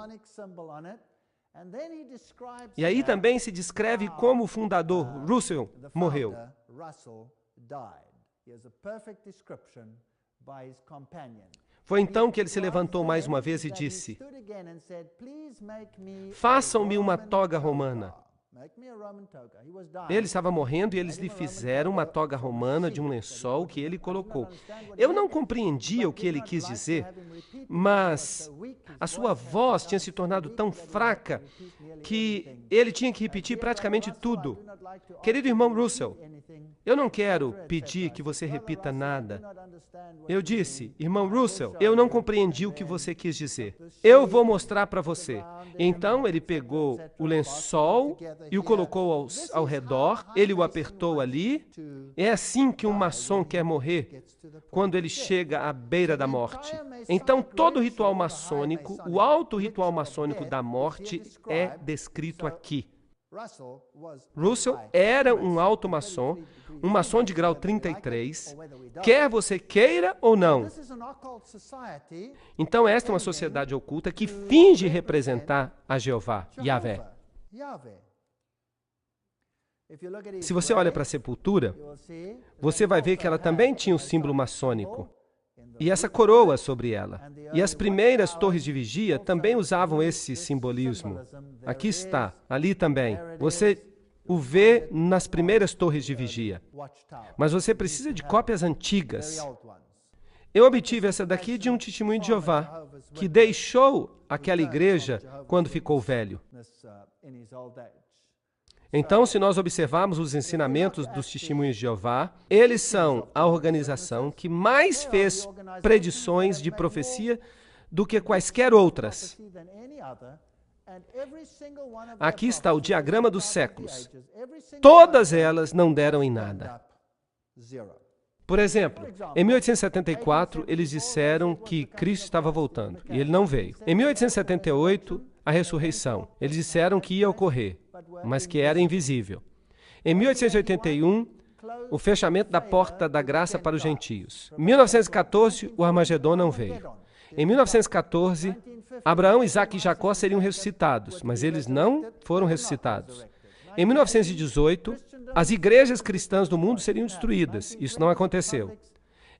E aí também se descreve como o fundador, Russell, morreu. Foi então que ele se levantou mais uma vez e disse: façam-me uma toga romana. Ele estava morrendo e eles lhe fizeram uma toga romana de um lençol que ele colocou. Eu não compreendia o que ele quis dizer, mas a sua voz tinha se tornado tão fraca que ele tinha que repetir praticamente tudo. Querido irmão Russell, eu não quero pedir que você repita nada. Eu disse: irmão Russell, eu não compreendi o que você quis dizer. Eu vou mostrar para você. Então ele pegou o lençol e o colocou ao redor, ele o apertou ali. É assim que um maçom quer morrer, quando ele chega à beira da morte. Então todo ritual maçônico, o alto ritual maçônico da morte, é descrito aqui. Russell era um alto maçom, um maçom de grau 33, quer você queira ou não. Então esta é uma sociedade oculta que finge representar a Jeová, Yahvé. Se você olha para a sepultura, você vai ver que ela também tinha o símbolo maçônico. E essa coroa sobre ela. E as primeiras torres de vigia também usavam esse simbolismo. Aqui está, ali também. Você o vê nas primeiras torres de vigia. Mas você precisa de cópias antigas. Eu obtive essa daqui de um testemunho de Jeová, que deixou aquela igreja quando ficou velho. Então, se nós observarmos os ensinamentos dos testemunhos de Jeová, eles são a organização que mais fez predições de profecia do que quaisquer outras. Aqui está o diagrama dos séculos. Todas elas não deram em nada. Por exemplo, em 1874, eles disseram que Cristo estava voltando, e ele não veio. Em 1878, a ressurreição. Eles disseram que ia ocorrer, mas que era invisível. Em 1881, o fechamento da porta da graça para os gentios. Em 1914, o Armagedon não veio. Em 1914, Abraão, Isaque e Jacó seriam ressuscitados, mas eles não foram ressuscitados. Em 1918, as igrejas cristãs do mundo seriam destruídas. Isso não aconteceu.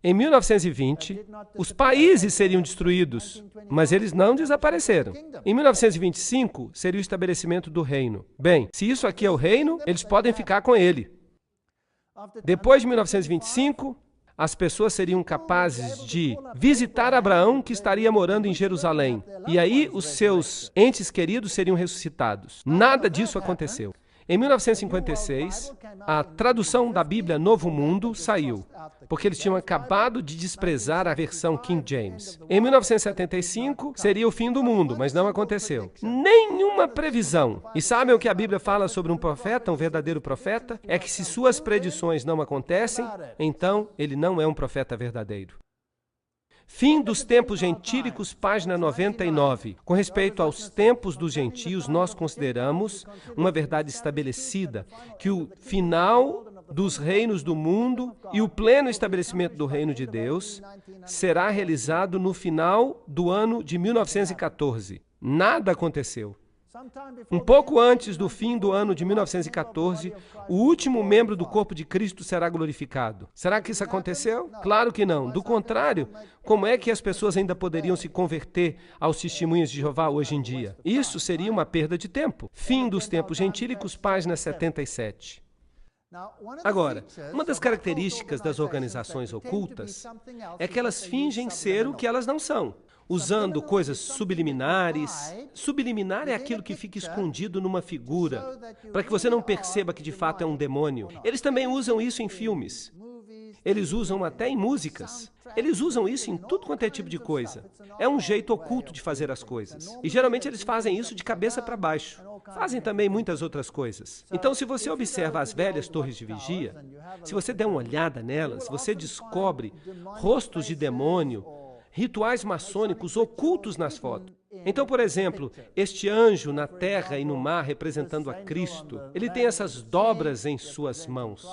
Em 1920, os países seriam destruídos, mas eles não desapareceram. Em 1925, seria o estabelecimento do reino. Bem, se isso aqui é o reino, eles podem ficar com ele. Depois de 1925, as pessoas seriam capazes de visitar Abraão, que estaria morando em Jerusalém. E aí, os seus entes queridos seriam ressuscitados. Nada disso aconteceu. Em 1956, a tradução da Bíblia Novo Mundo saiu, porque eles tinham acabado de desprezar a versão King James. Em 1975, seria o fim do mundo, mas não aconteceu. Nenhuma previsão. E sabem o que a Bíblia fala sobre um profeta, um verdadeiro profeta? É que se suas predições não acontecem, então ele não é um profeta verdadeiro. Fim dos tempos gentílicos, página 99. Com respeito aos tempos dos gentios, nós consideramos uma verdade estabelecida, que o final dos reinos do mundo e o pleno estabelecimento do reino de Deus será realizado no final do ano de 1914. Nada aconteceu. Um pouco antes do fim do ano de 1914, o último membro do corpo de Cristo será glorificado. Será que isso aconteceu? Claro que não. Do contrário, como é que as pessoas ainda poderiam se converter aos testemunhos de Jeová hoje em dia? Isso seria uma perda de tempo. Fim dos tempos gentílicos, página 77. Agora, uma das características das organizações ocultas é que elas fingem ser o que elas não são, usando coisas subliminares. Subliminar é aquilo que fica escondido numa figura, para que você não perceba que de fato é um demônio. Eles também usam isso em filmes. Eles usam até em músicas. Eles usam isso em tudo quanto é tipo de coisa. É um jeito oculto de fazer as coisas. E geralmente eles fazem isso de cabeça para baixo. fazem também muitas outras coisas. Então, se você observa as velhas torres de vigia, se você der uma olhada nelas, você descobre rostos de demônio, rituais maçônicos ocultos nas fotos. Então, por exemplo, este anjo na terra e no mar representando a Cristo, ele tem essas dobras em suas mãos.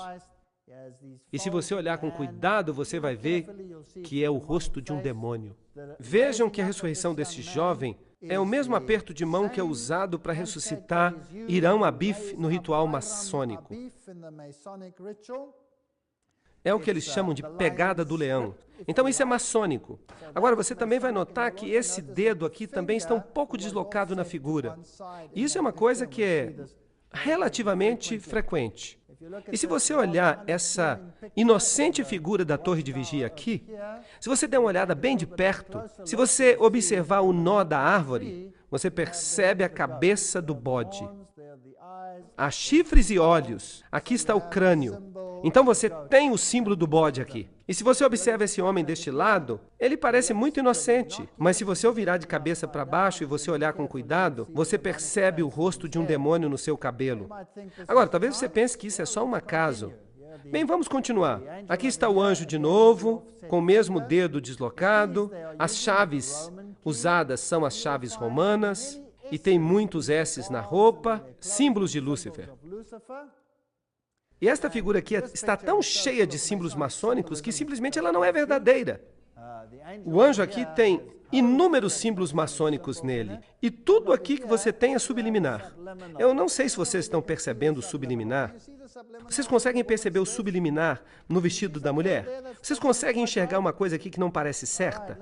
E se você olhar com cuidado, você vai ver que é o rosto de um demônio. Vejam que a ressurreição desse jovem é o mesmo aperto de mão que é usado para ressuscitar Irão Abif no ritual maçônico. É o que eles chamam de pegada do leão. Então isso é maçônico. Agora você também vai notar que esse dedo aqui também está um pouco deslocado na figura. Isso é uma coisa que é relativamente frequente. E se você olhar essa inocente figura da torre de vigia aqui, se você der uma olhada bem de perto, se você observar o nó da árvore, você percebe a cabeça do bode. Há chifres e olhos. Aqui está o crânio. Então você tem o símbolo do bode aqui. E se você observa esse homem deste lado, ele parece muito inocente. Mas se você o virar de cabeça para baixo e você olhar com cuidado, você percebe o rosto de um demônio no seu cabelo. Agora, talvez você pense que isso é só um acaso. Bem, vamos continuar. Aqui está o anjo de novo, com o mesmo dedo deslocado. As chaves usadas são as chaves romanas. E tem muitos S's na roupa, símbolos de Lúcifer. E esta figura aqui está tão cheia de símbolos maçônicos que simplesmente ela não é verdadeira. O anjo aqui tem inúmeros símbolos maçônicos nele. E tudo aqui que você tem é subliminar. Eu não sei se vocês estão percebendo o subliminar. Vocês conseguem perceber o subliminar no vestido da mulher? Vocês conseguem enxergar uma coisa aqui que não parece certa?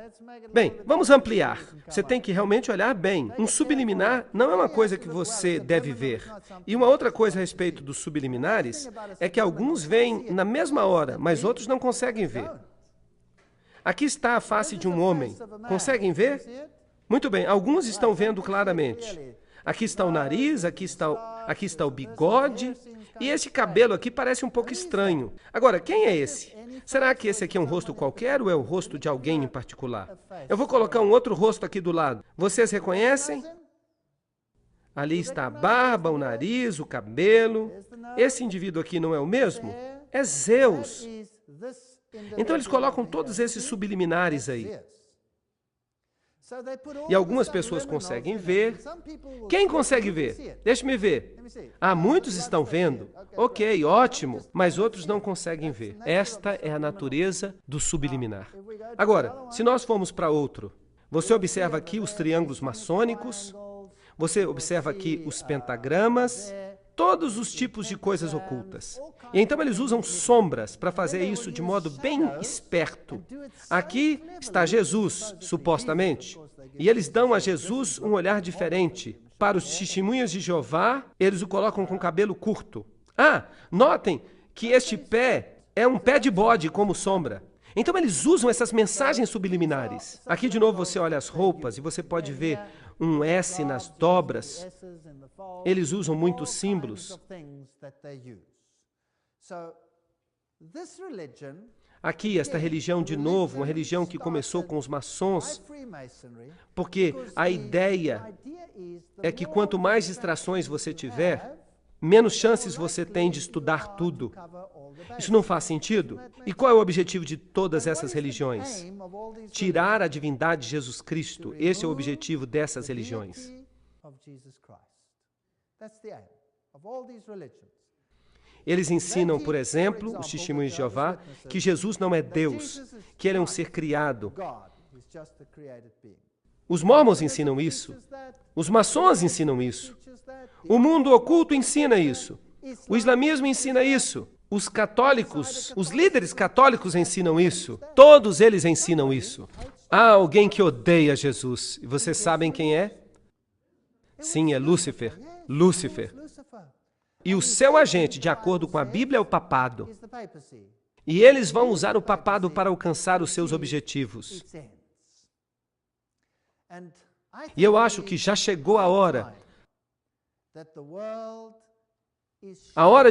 Bem, vamos ampliar. Você tem que realmente olhar bem. Um subliminar não é uma coisa que você deve ver. E uma outra coisa a respeito dos subliminares é que alguns veem na mesma hora, mas outros não conseguem ver. Aqui está a face de um homem. Conseguem ver? Muito bem, alguns estão vendo claramente. Aqui está o nariz, aqui está o bigode, e esse cabelo aqui parece um pouco estranho. Agora, quem é esse? Será que esse aqui é um rosto qualquer ou é o rosto de alguém em particular? Eu vou colocar um outro rosto aqui do lado. Vocês reconhecem? Ali está a barba, o nariz, o cabelo. Esse indivíduo aqui não é o mesmo? É Zeus. Então eles colocam todos esses subliminares aí. E algumas pessoas conseguem ver. Quem consegue ver? Deixe-me ver. Ah, muitos estão vendo. Ok, ótimo. Mas outros não conseguem ver. Esta é a natureza do subliminar. Agora, se nós formos para outro, você observa aqui os triângulos maçônicos, você observa aqui os pentagramas, todos os tipos de coisas ocultas. E então eles usam sombras para fazer isso de modo bem esperto. Aqui está Jesus, supostamente, e eles dão a Jesus um olhar diferente. Para os testemunhas de Jeová, eles o colocam com cabelo curto. Ah, notem que este pé é um pé de bode como sombra. Então eles usam essas mensagens subliminares. Aqui de novo você olha as roupas e você pode ver um S nas dobras. Eles usam muitos símbolos. Aqui, esta religião, de novo, uma religião que começou com os maçons, porque a ideia é que quanto mais distrações você tiver, menos chances você tem de estudar tudo. Isso não faz sentido? E qual é o objetivo de todas essas religiões? Tirar a divindade de Jesus Cristo. Esse é o objetivo dessas religiões. Eles ensinam, por exemplo, os testemunhos de Jeová, que Jesus não é Deus, que ele é um ser criado. Os mormons ensinam isso. Os maçons ensinam isso. O mundo oculto ensina isso. O islamismo ensina isso. Os católicos, os líderes católicos ensinam isso. Todos eles ensinam isso. Há alguém que odeia Jesus. E vocês sabem quem é? Sim, é Lúcifer. Lúcifer. E o seu agente, de acordo com a Bíblia, é o papado. E eles vão usar o papado para alcançar os seus objetivos. E eu acho que já chegou a hora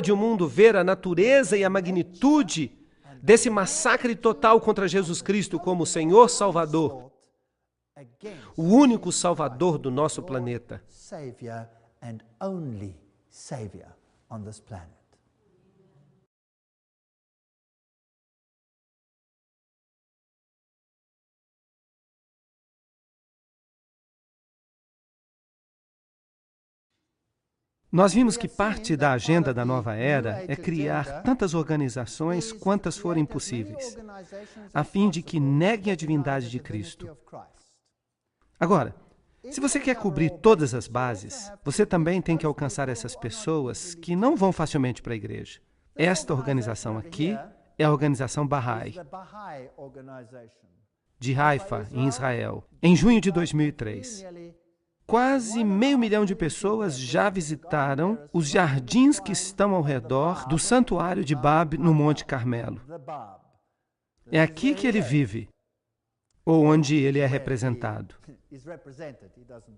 de o mundo ver a natureza e a magnitude desse massacre total contra Jesus Cristo como o Senhor Salvador, o único Salvador do nosso planeta. and only Savior on this planet. Nós vimos que parte da agenda da nova era é criar tantas organizações quantas forem possíveis, a fim de que neguem a divindade de Cristo. Agora, se você quer cobrir todas as bases, você também tem que alcançar essas pessoas que não vão facilmente para a igreja. Esta organização aqui é a organização Bahá'í, de Haifa, em Israel, em junho de 2003. Quase 500 mil de pessoas já visitaram os jardins que estão ao redor do santuário de Bab, no Monte Carmelo. É aqui que ele vive, ou onde ele é representado.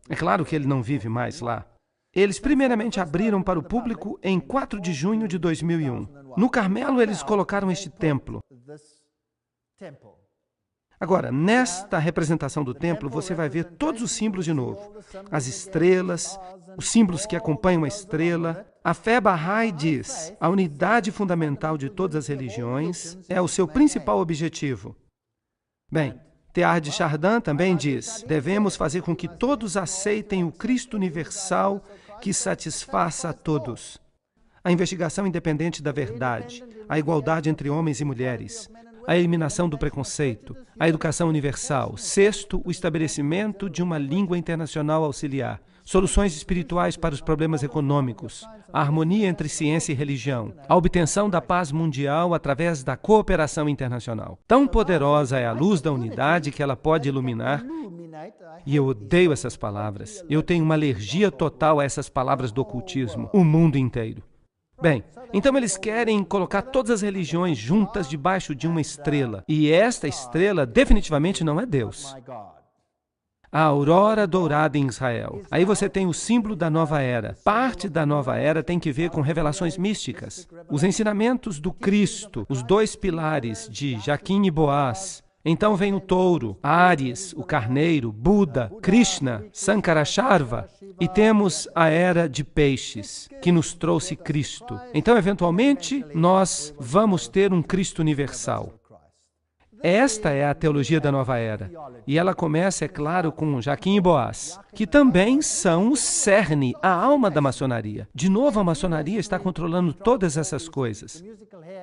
É claro que ele não vive mais lá. Eles primeiramente abriram para o público em 4 de junho de 2001. No Carmelo, eles colocaram este templo. Agora, nesta representação do templo, você vai ver todos os símbolos de novo. As estrelas, os símbolos que acompanham a estrela. A fé Bahá'í diz: a unidade fundamental de todas as religiões é o seu principal objetivo. Bem, Teilhard de Chardin também diz: devemos fazer com que todos aceitem o Cristo universal que satisfaça a todos. A investigação independente da verdade, a igualdade entre homens e mulheres, a eliminação do preconceito, a educação universal. 6º, o estabelecimento de uma língua internacional auxiliar. Soluções espirituais para os problemas econômicos, a harmonia entre ciência e religião, a obtenção da paz mundial através da cooperação internacional. Tão poderosa é a luz da unidade que ela pode iluminar, e eu odeio essas palavras. Eu tenho uma alergia total a essas palavras do ocultismo, o mundo inteiro. Bem, então eles querem colocar todas as religiões juntas debaixo de uma estrela. E esta estrela definitivamente não é Deus. A aurora dourada em Israel. Aí você tem o símbolo da nova era. Parte da nova era tem que ver com revelações místicas. Os ensinamentos do Cristo, os 2 pilares de Jaquim e Boaz. Então vem o touro, Áries, o carneiro, Buda, Krishna, Sankarasharva, e temos a era de peixes, que nos trouxe Cristo. Então, eventualmente, nós vamos ter um Cristo universal. Esta é a teologia da nova era. E ela começa, é claro, com Jaquim e Boaz, que também são o cerne, a alma da maçonaria. De novo, a maçonaria está controlando todas essas coisas.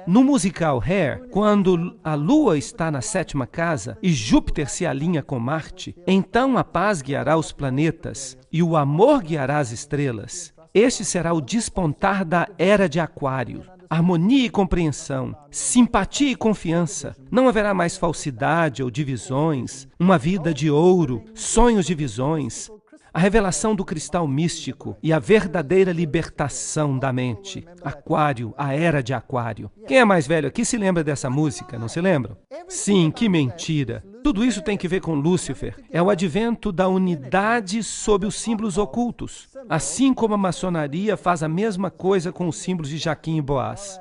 No musical Hair, quando a Lua está na 7ª casa e Júpiter se alinha com Marte, então a paz guiará os planetas e o amor guiará as estrelas. Este será o despontar da era de Aquário. Harmonia e compreensão, simpatia e confiança. Não haverá mais falsidade ou divisões, uma vida de ouro, sonhos de visões, a revelação do cristal místico e a verdadeira libertação da mente. Aquário, a era de Aquário. Quem é mais velho aqui se lembra dessa música, não se lembra? Sim, que mentira. Tudo isso tem que ver com Lúcifer. É o advento da unidade sob os símbolos ocultos. Assim como a maçonaria faz a mesma coisa com os símbolos de Jaquim e Boaz.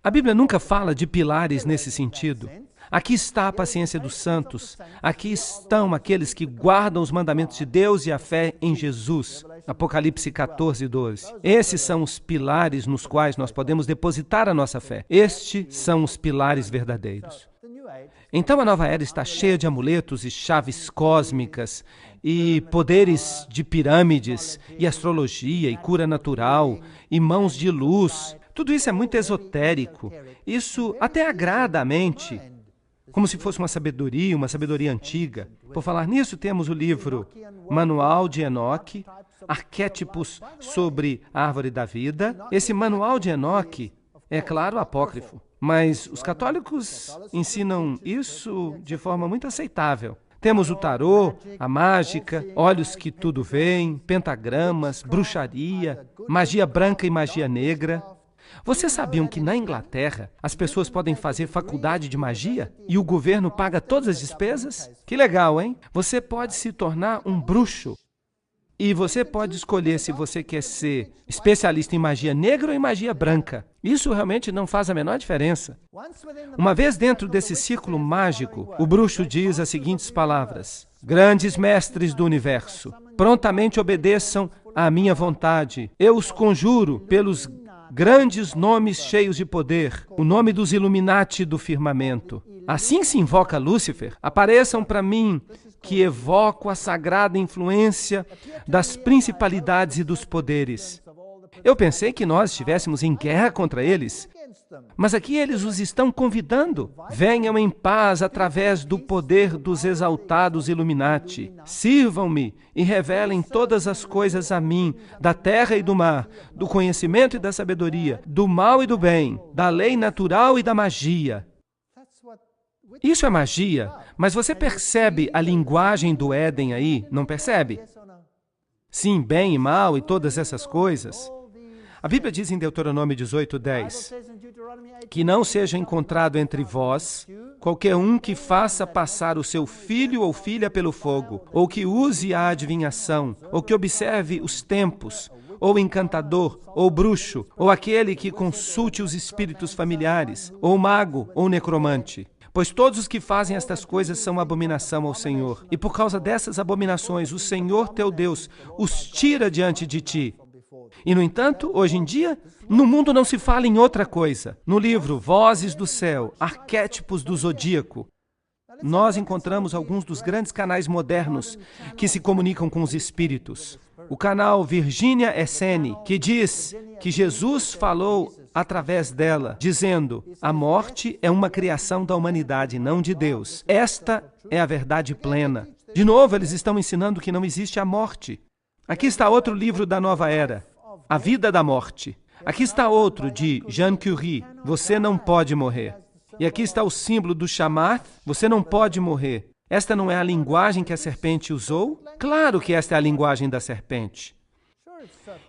A Bíblia nunca fala de pilares nesse sentido. Aqui está a paciência dos santos. Aqui estão aqueles que guardam os mandamentos de Deus e a fé em Jesus. Apocalipse 14, 12. Esses são os pilares nos quais nós podemos depositar a nossa fé. Estes são os pilares verdadeiros. Então a nova era está cheia de amuletos e chaves cósmicas e poderes de pirâmides e astrologia e cura natural e mãos de luz. Tudo isso é muito esotérico. Isso até agrada a mente, como se fosse uma sabedoria antiga. Por falar nisso, temos o livro Manual de Enoque, Arquétipos sobre a Árvore da Vida. Esse Manual de Enoque é, claro, apócrifo, mas os católicos ensinam isso de forma muito aceitável. Temos o tarô, a mágica, olhos que tudo veem, pentagramas, bruxaria, magia branca e magia negra. Vocês sabiam que na Inglaterra as pessoas podem fazer faculdade de magia e o governo paga todas as despesas? Que legal, hein? Você pode se tornar um bruxo E você pode escolher se você quer ser especialista em magia negra ou em magia branca. Isso realmente não faz a menor diferença. Uma vez dentro desse círculo mágico, o bruxo diz as seguintes palavras: grandes mestres do universo, prontamente obedeçam à minha vontade. Eu os conjuro pelos grandes nomes cheios de poder, o nome dos Illuminati do firmamento. Assim se invoca Lúcifer. Apareçam para mim, que evoco a sagrada influência das principalidades e dos poderes. Eu pensei que nós estivéssemos em guerra contra eles, mas aqui eles os estão convidando. Venham em paz através do poder dos exaltados Illuminati. Sirvam-me e revelem todas as coisas a mim, da terra e do mar, do conhecimento e da sabedoria, do mal e do bem, da lei natural e da magia. Isso é magia, mas você percebe a linguagem do Éden aí? Não percebe? Sim, bem e mal e todas essas coisas. A Bíblia diz em Deuteronômio 18:10 que não seja encontrado entre vós qualquer um que faça passar o seu filho ou filha pelo fogo, ou que use a adivinhação, ou que observe os tempos, ou encantador, ou bruxo, ou aquele que consulte os espíritos familiares, ou mago, ou necromante. Pois todos os que fazem estas coisas são abominação ao Senhor. E por causa dessas abominações, o Senhor teu Deus os tira diante de ti. E, no entanto, hoje em dia, no mundo não se fala em outra coisa. No livro Vozes do Céu, Arquétipos do Zodíaco, nós encontramos alguns dos grandes canais modernos que se comunicam com os espíritos. O canal Virginia Essene, que diz que Jesus falou através dela, dizendo: a morte é uma criação da humanidade, não de Deus. Esta é a verdade plena. De novo, eles estão ensinando que não existe a morte. Aqui está outro livro da nova era, A Vida da Morte. Aqui está outro de Jean Curie, Você não pode morrer. E aqui está o símbolo do Shamath, você não pode morrer. Esta não é a linguagem que a serpente usou? Claro que esta é a linguagem da serpente.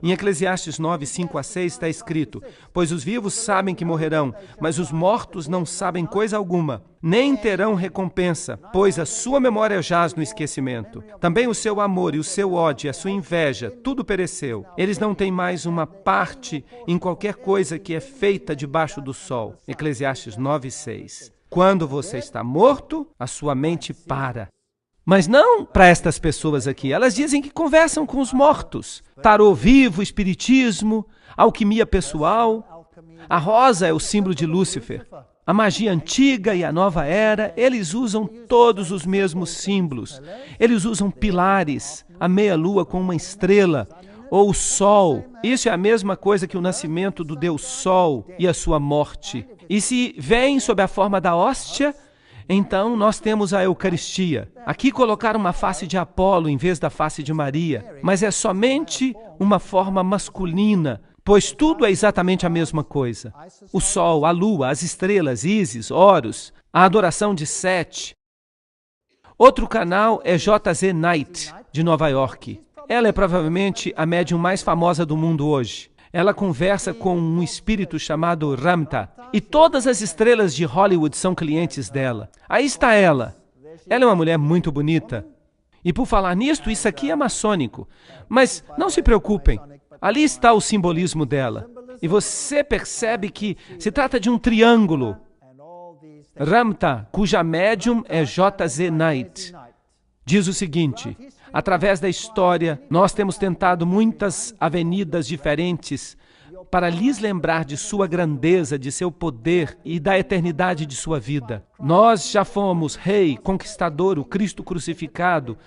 Em Eclesiastes 9, 5 a 6 está escrito: pois os vivos sabem que morrerão, mas os mortos não sabem coisa alguma, nem terão recompensa, pois a sua memória jaz no esquecimento. Também o seu amor e o seu ódio e a sua inveja, tudo pereceu. Eles não têm mais uma parte em qualquer coisa que é feita debaixo do sol. Eclesiastes 9, 6. Quando você está morto, a sua mente para. Mas não para estas pessoas aqui. Elas dizem que conversam com os mortos. Tarô vivo, espiritismo, alquimia pessoal. A rosa é o símbolo de Lúcifer. A magia antiga e a nova era, eles usam todos os mesmos símbolos. Eles usam pilares, a meia-lua com uma estrela, ou o sol. Isso é a mesma coisa que o nascimento do Deus Sol e a sua morte. E se vem sob a forma da hóstia, então nós temos a Eucaristia. Aqui colocaram uma face de Apolo em vez da face de Maria, mas é somente uma forma masculina, pois tudo é exatamente a mesma coisa. O sol, a lua, as estrelas, Ísis, Horus, a adoração de Sete. Outro canal é J.Z. Knight, de Nova York. Ela é provavelmente a médium mais famosa do mundo hoje. Ela conversa com um espírito chamado Ramta. E todas as estrelas de Hollywood são clientes dela. Aí está ela. Ela é uma mulher muito bonita. E por falar nisto, isso aqui é maçônico. Mas não se preocupem. Ali está o simbolismo dela. E você percebe que se trata de um triângulo. Ramta, cuja médium é J.Z. Knight, diz o seguinte: através da história, nós temos tentado muitas avenidas diferentes para lhes lembrar de sua grandeza, de seu poder e da eternidade de sua vida. Nós já fomos rei, conquistador, o Cristo crucificado,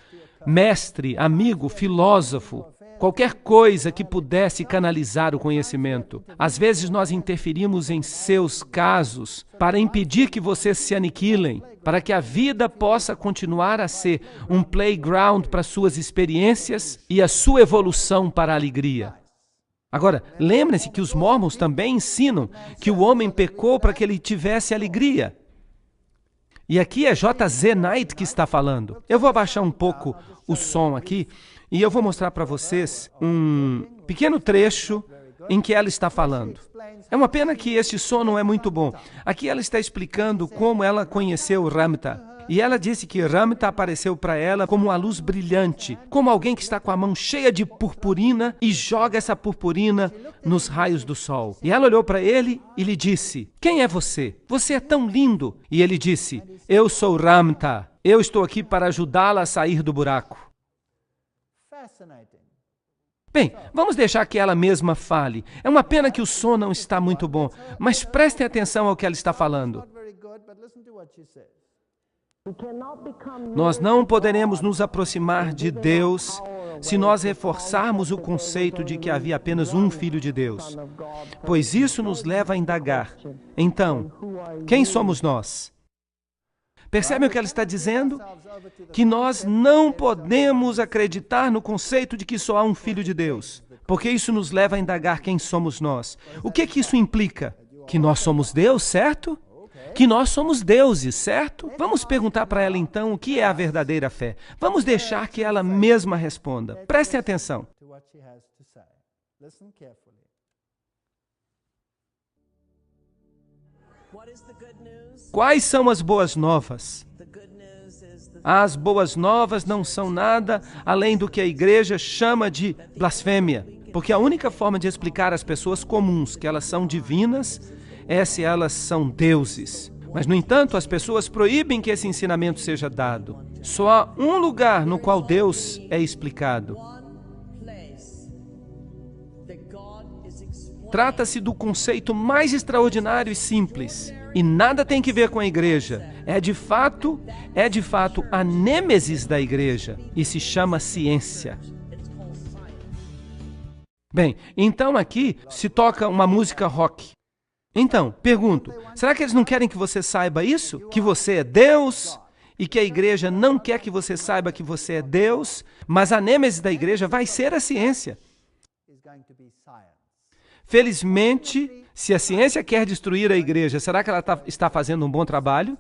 mestre, amigo, filósofo, qualquer coisa que pudesse canalizar o conhecimento. Às vezes nós interferimos em seus casos para impedir que vocês se aniquilem, para que a vida possa continuar a ser um playground para suas experiências e a sua evolução para a alegria. Agora, lembrem-se que os mormons também ensinam que o homem pecou para que ele tivesse alegria. E aqui é J.Z. Knight que está falando. Eu vou abaixar um pouco o som aqui e eu vou mostrar para vocês um pequeno trecho em que ela está falando. É uma pena que este som não é muito bom. Aqui ela está explicando como ela conheceu Ramta. E ela disse que Ramtha apareceu para ela como uma luz brilhante, como alguém que está com a mão cheia de purpurina e joga essa purpurina nos raios do sol. E ela olhou para ele e lhe disse: quem é você? Você é tão lindo. E ele disse: eu sou Ramtha. Eu estou aqui para ajudá-la a sair do buraco. Bem, vamos deixar que ela mesma fale. É uma pena que o som não está muito bom, mas prestem atenção ao que ela está falando. Nós não poderemos nos aproximar de Deus se nós reforçarmos o conceito de que havia apenas um Filho de Deus, pois isso nos leva a indagar. Então, quem somos nós? Percebem o que ela está dizendo? Que nós não podemos acreditar no conceito de que só há um Filho de Deus, porque isso nos leva a indagar quem somos nós. O que isso implica? Que nós somos Deus, certo? Que nós somos deuses, certo? Vamos perguntar para ela então o que é a verdadeira fé. Vamos deixar que ela mesma responda. Prestem atenção. Quais são as boas novas? As boas novas não são nada além do que a igreja chama de blasfêmia, porque a única forma de explicar às pessoas comuns que elas são divinas é se elas são deuses. Mas, no entanto, as pessoas proíbem que esse ensinamento seja dado. Só há um lugar no qual Deus é explicado. Trata-se do conceito mais extraordinário e simples. E nada tem que ver com a igreja. É de fato a nêmesis da igreja. E se chama ciência. Bem, então aqui se toca uma música rock. Então, pergunto, será que eles não querem que você saiba isso? Que você é Deus? E que a igreja não quer que você saiba que você é Deus? Mas a nêmesis da igreja vai ser a ciência. Felizmente, se a ciência quer destruir a igreja, será que ela está fazendo um bom trabalho?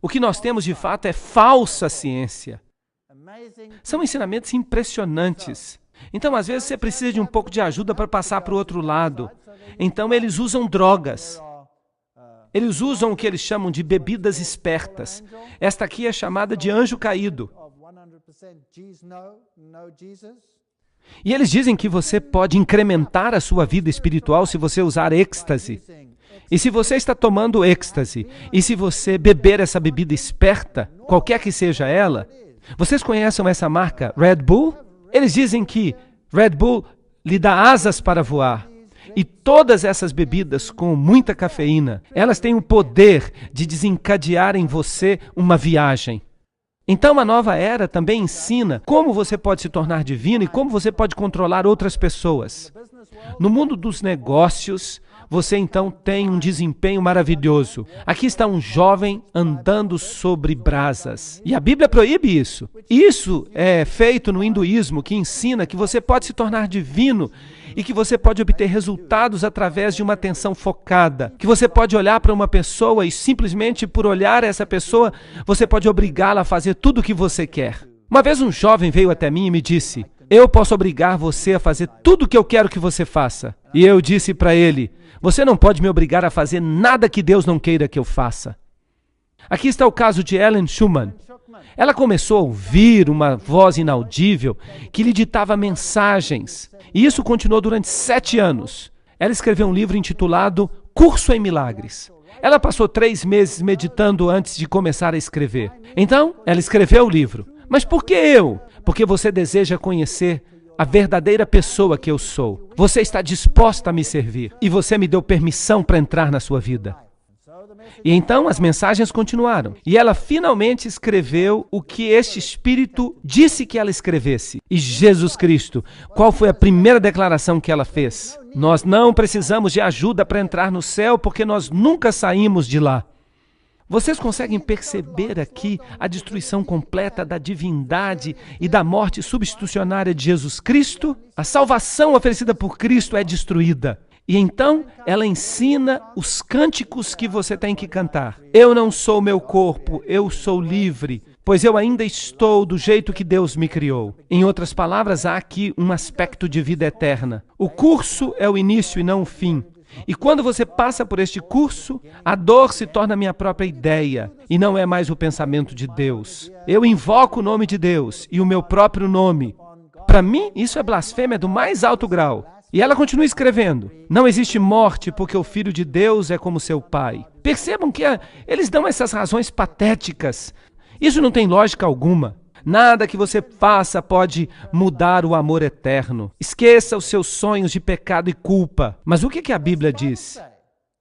O que nós temos de fato é falsa ciência. São ensinamentos impressionantes. Então, às vezes, você precisa de um pouco de ajuda para passar para o outro lado. Então, eles usam drogas. Eles usam o que eles chamam de bebidas espertas. Esta aqui é chamada de anjo caído. E eles dizem que você pode incrementar a sua vida espiritual se você usar êxtase. E se você está tomando êxtase, e se você beber essa bebida esperta, qualquer que seja ela, vocês conhecem essa marca Red Bull? Eles dizem que Red Bull lhe dá asas para voar. E todas essas bebidas com muita cafeína, elas têm o poder de desencadear em você uma viagem. Então, a nova era também ensina como você pode se tornar divino e como você pode controlar outras pessoas. No mundo dos negócios, você então tem um desempenho maravilhoso. Aqui está um jovem andando sobre brasas. E a Bíblia proíbe isso. Isso é feito no hinduísmo, que ensina que você pode se tornar divino e que você pode obter resultados através de uma atenção focada. Que você pode olhar para uma pessoa e simplesmente por olhar essa pessoa, você pode obrigá-la a fazer tudo o que você quer. Uma vez um jovem veio até mim e me disse: eu posso obrigar você a fazer tudo o que eu quero que você faça. E eu disse para ele: você não pode me obrigar a fazer nada que Deus não queira que eu faça. Aqui está o caso de Ellen Schumann. Ela começou a ouvir uma voz inaudível que lhe ditava mensagens. E isso continuou durante 7 anos. Ela escreveu um livro intitulado Curso em Milagres. Ela passou 3 meses meditando antes de começar a escrever. Então, ela escreveu o livro. Mas por que eu? Porque você deseja conhecer a verdadeira pessoa que eu sou. Você está disposta a me servir. E você me deu permissão para entrar na sua vida. E então as mensagens continuaram. E ela finalmente escreveu o que este Espírito disse que ela escrevesse. E Jesus Cristo, qual foi a primeira declaração que ela fez? Nós não precisamos de ajuda para entrar no céu, porque nós nunca saímos de lá. Vocês conseguem perceber aqui a destruição completa da divindade e da morte substitucionária de Jesus Cristo? A salvação oferecida por Cristo é destruída. E então, ela ensina os cânticos que você tem que cantar. Eu não sou meu corpo, eu sou livre, pois eu ainda estou do jeito que Deus me criou. Em outras palavras, há aqui um aspecto de vida eterna. O curso é o início e não o fim. E quando você passa por este curso, a dor se torna minha própria ideia e não é mais o pensamento de Deus. Eu invoco o nome de Deus e o meu próprio nome. Para mim, isso é blasfêmia do mais alto grau. E ela continua escrevendo: não existe morte porque o Filho de Deus é como seu Pai. Percebam que eles dão essas razões patéticas. Isso não tem lógica alguma. Nada que você faça pode mudar o amor eterno. Esqueça os seus sonhos de pecado e culpa. Mas o que a Bíblia diz?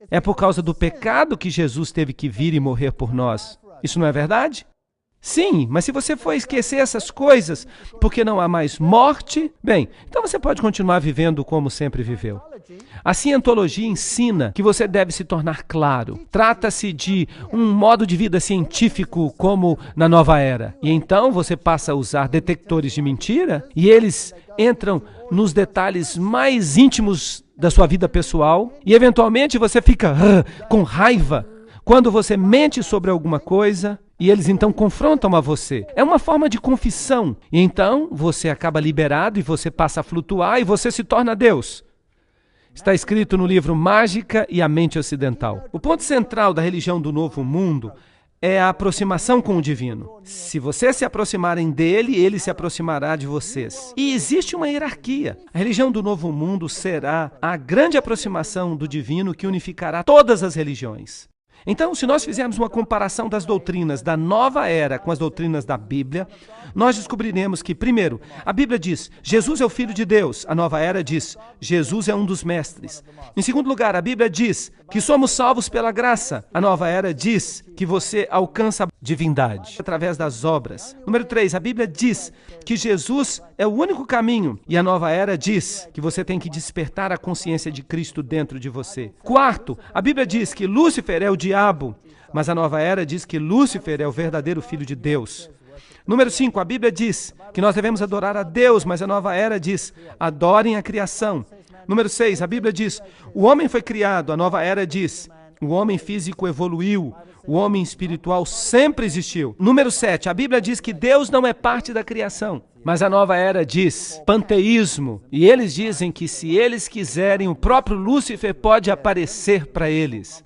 É por causa do pecado que Jesus teve que vir e morrer por nós. Isso não é verdade? Sim, mas se você for esquecer essas coisas porque não há mais morte, bem, então você pode continuar vivendo como sempre viveu. A cientologia ensina que você deve se tornar claro. Trata-se de um modo de vida científico como na nova era. E então você passa a usar detectores de mentira e eles entram nos detalhes mais íntimos da sua vida pessoal e eventualmente você fica com raiva quando você mente sobre alguma coisa. E eles então confrontam a você. É uma forma de confissão. E então você acaba liberado e você passa a flutuar e você se torna Deus. Está escrito no livro Mágica e a Mente Ocidental. O ponto central da religião do Novo Mundo é a aproximação com o divino. Se vocês se aproximarem dele, ele se aproximará de vocês. E existe uma hierarquia. A religião do Novo Mundo será a grande aproximação do divino que unificará todas as religiões. Então, se nós fizermos uma comparação das doutrinas da nova era com as doutrinas da Bíblia, nós descobriremos que, primeiro, a Bíblia diz, Jesus é o Filho de Deus. A nova era diz, Jesus é um dos mestres. Em segundo lugar, a Bíblia diz que somos salvos pela graça. A nova era diz que você alcança a divindade através das obras. Número 3, a Bíblia diz que Jesus é o único caminho. E a nova era diz que você tem que despertar a consciência de Cristo dentro de você. Quarto, a Bíblia diz que Lúcifer é o diabo, mas a nova era diz que Lúcifer é o verdadeiro Filho de Deus. Número 5, a Bíblia diz que nós devemos adorar a Deus, mas a nova era diz, adorem a criação. Número 6, a Bíblia diz, o homem foi criado, a nova era diz, o homem físico evoluiu, o homem espiritual sempre existiu. Número 7, a Bíblia diz que Deus não é parte da criação, mas a nova era diz, panteísmo, e eles dizem que se eles quiserem, o próprio Lúcifer pode aparecer para eles.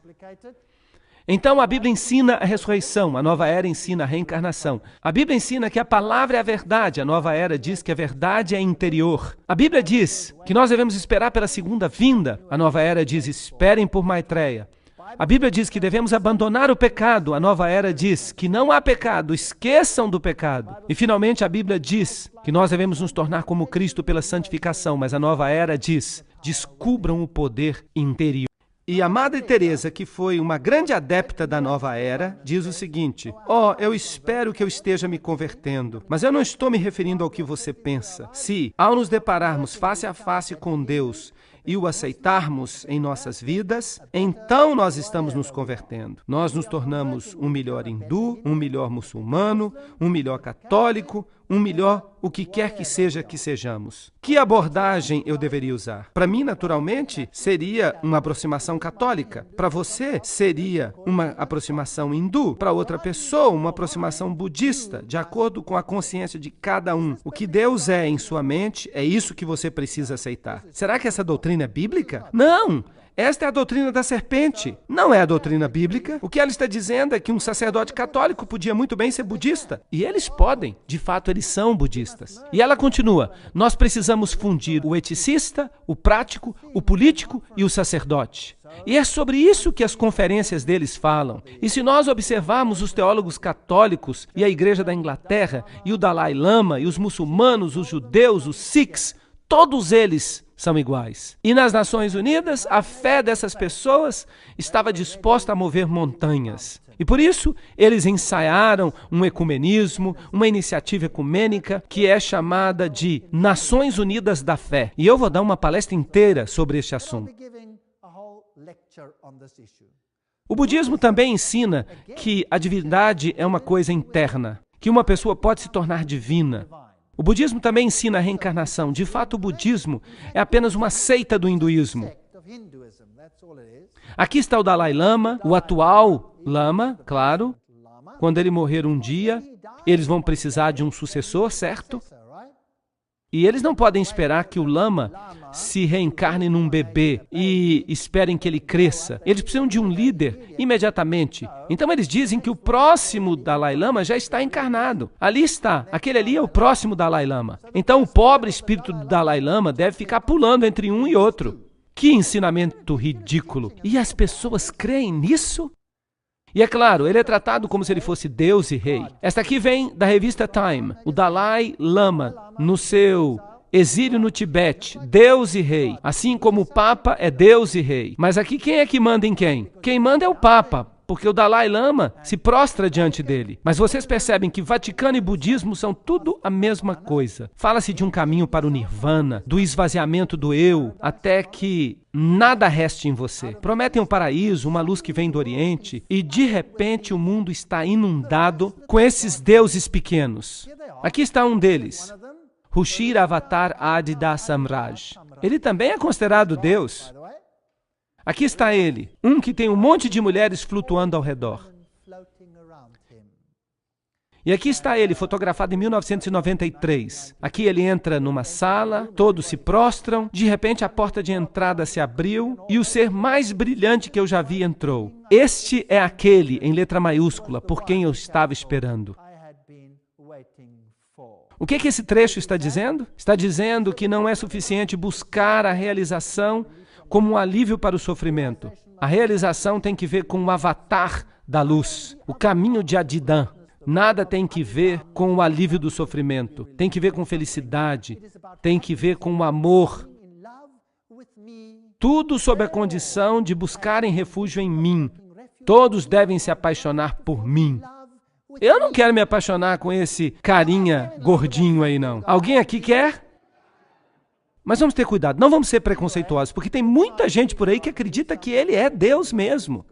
Então a Bíblia ensina a ressurreição, a nova era ensina a reencarnação. A Bíblia ensina que a palavra é a verdade, a nova era diz que a verdade é interior. A Bíblia diz que nós devemos esperar pela segunda vinda, a nova era diz, esperem por Maitreya. A Bíblia diz que devemos abandonar o pecado, a nova era diz que não há pecado, esqueçam do pecado. E finalmente a Bíblia diz que nós devemos nos tornar como Cristo pela santificação, mas a nova era diz, descubram o poder interior. E a Madre Teresa, que foi uma grande adepta da nova era, diz o seguinte, eu espero que eu esteja me convertendo, mas eu não estou me referindo ao que você pensa. Se, ao nos depararmos face a face com Deus e o aceitarmos em nossas vidas, então nós estamos nos convertendo. Nós nos tornamos um melhor hindu, um melhor muçulmano, um melhor católico, um melhor o que quer que seja que sejamos. Que abordagem eu deveria usar? Para mim, naturalmente, seria uma aproximação católica. Para você, seria uma aproximação hindu. Para outra pessoa, uma aproximação budista, de acordo com a consciência de cada um. O que Deus é em sua mente, é isso que você precisa aceitar. Será que essa doutrina é bíblica? Não! Esta é a doutrina da serpente, não é a doutrina bíblica. O que ela está dizendo é que um sacerdote católico podia muito bem ser budista. E eles podem, de fato eles são budistas. E ela continua, nós precisamos fundir o eticista, o prático, o político e o sacerdote. E é sobre isso que as conferências deles falam. E se nós observarmos os teólogos católicos e a Igreja da Inglaterra e o Dalai Lama e os muçulmanos, os judeus, os sikhs, todos eles são iguais. E nas Nações Unidas, a fé dessas pessoas estava disposta a mover montanhas. E por isso, eles ensaiaram um ecumenismo, uma iniciativa ecumênica que é chamada de Nações Unidas da Fé. E eu vou dar uma palestra inteira sobre este assunto. O budismo também ensina que a divindade é uma coisa interna, que uma pessoa pode se tornar divina. O budismo também ensina a reencarnação. De fato, o budismo é apenas uma seita do hinduísmo. Aqui está o Dalai Lama, o atual Lama, claro. Quando ele morrer um dia, eles vão precisar de um sucessor, certo? E eles não podem esperar que o lama se reencarne num bebê e esperem que ele cresça. Eles precisam de um líder imediatamente. Então eles dizem que o próximo Dalai Lama já está encarnado. Ali está. Aquele ali é o próximo Dalai Lama. Então o pobre espírito do Dalai Lama deve ficar pulando entre um e outro. Que ensinamento ridículo. E as pessoas creem nisso? E é claro, ele é tratado como se ele fosse Deus e rei. Esta aqui vem da revista Time. O Dalai Lama, no seu exílio no Tibete, Deus e rei. Assim como o Papa é Deus e rei. Mas aqui quem é que manda em quem? Quem manda é o Papa, porque o Dalai Lama se prostra diante dele. Mas vocês percebem que Vaticano e budismo são tudo a mesma coisa. Fala-se de um caminho para o nirvana, do esvaziamento do eu, até que nada reste em você. Prometem um paraíso, uma luz que vem do Oriente, e de repente o mundo está inundado com esses deuses pequenos. Aqui está um deles, Rushir Avatar Adida Samraj. Ele também é considerado Deus. Aqui está ele, um que tem um monte de mulheres flutuando ao redor. E aqui está ele, fotografado em 1993. Aqui ele entra numa sala, todos se prostram, de repente a porta de entrada se abriu e o ser mais brilhante que eu já vi entrou. Este é aquele, em letra maiúscula, por quem eu estava esperando. O que esse trecho está dizendo? Está dizendo que não é suficiente buscar a realização como um alívio para o sofrimento. A realização tem que ver com o avatar da luz, o caminho de Adidan. Nada tem que ver com o alívio do sofrimento. Tem que ver com felicidade, tem que ver com o amor. Tudo sob a condição de buscarem refúgio em mim. Todos devem se apaixonar por mim. Eu não quero me apaixonar com esse carinha gordinho aí, não. Alguém aqui quer? Mas vamos ter cuidado, não vamos ser preconceituosos, porque tem muita gente por aí que acredita que ele é Deus mesmo.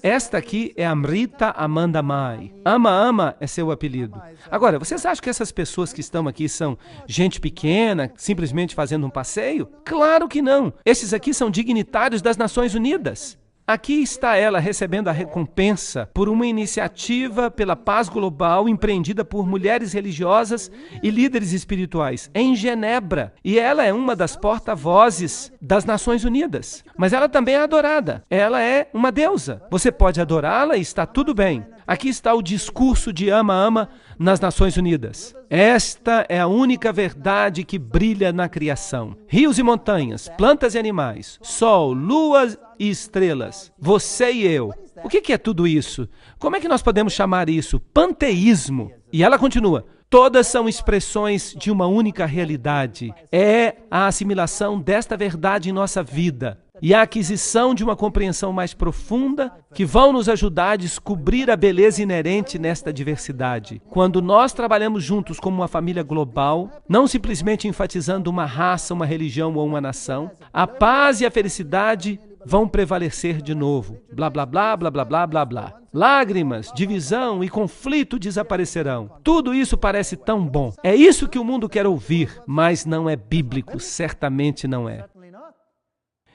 Esta aqui é Amrita Amanda Mai. Ama é seu apelido. Agora, vocês acham que essas pessoas que estão aqui são gente pequena, simplesmente fazendo um passeio? Claro que não. Esses aqui são dignitários das Nações Unidas. Aqui está ela recebendo a recompensa por uma iniciativa pela paz global empreendida por mulheres religiosas e líderes espirituais em Genebra. E ela é uma das porta-vozes das Nações Unidas. Mas ela também é adorada. Ela é uma deusa. Você pode adorá-la e está tudo bem. Aqui está o discurso de ama nas Nações Unidas. Esta é a única verdade que brilha na criação. Rios e montanhas, plantas e animais, sol, lua e estrelas, você e eu. O que é tudo isso? Como é que nós podemos chamar isso? Panteísmo. E ela continua. Todas são expressões de uma única realidade. É a assimilação desta verdade em nossa vida e a aquisição de uma compreensão mais profunda que vão nos ajudar a descobrir a beleza inerente nesta diversidade. Quando nós trabalhamos juntos como uma família global, não simplesmente enfatizando uma raça, uma religião ou uma nação, a paz e a felicidade vão prevalecer de novo. Blá, blá, blá, blá, blá, blá, blá, blá. Lágrimas, divisão e conflito desaparecerão. Tudo isso parece tão bom. É isso que o mundo quer ouvir, mas não é bíblico, certamente não é.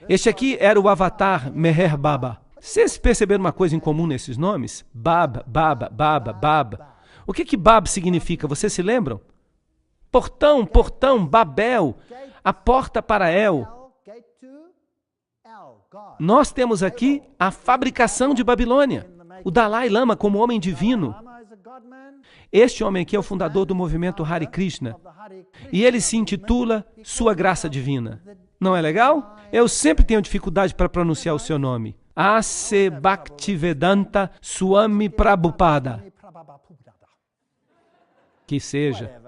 Este aqui era o avatar Meher Baba. Vocês perceberam uma coisa em comum nesses nomes? Baba, Baba, Baba, Baba. O que Baba significa? Vocês se lembram? Portão, portão, Babel, a porta para El. Nós temos aqui a fabricação de Babilônia. O Dalai Lama como homem divino. Este homem aqui é o fundador do movimento Hare Krishna. E ele se intitula Sua Graça Divina. Não é legal? Eu sempre tenho dificuldade para pronunciar o seu nome. A.C. Bhaktivedanta Swami Prabhupada. Que seja.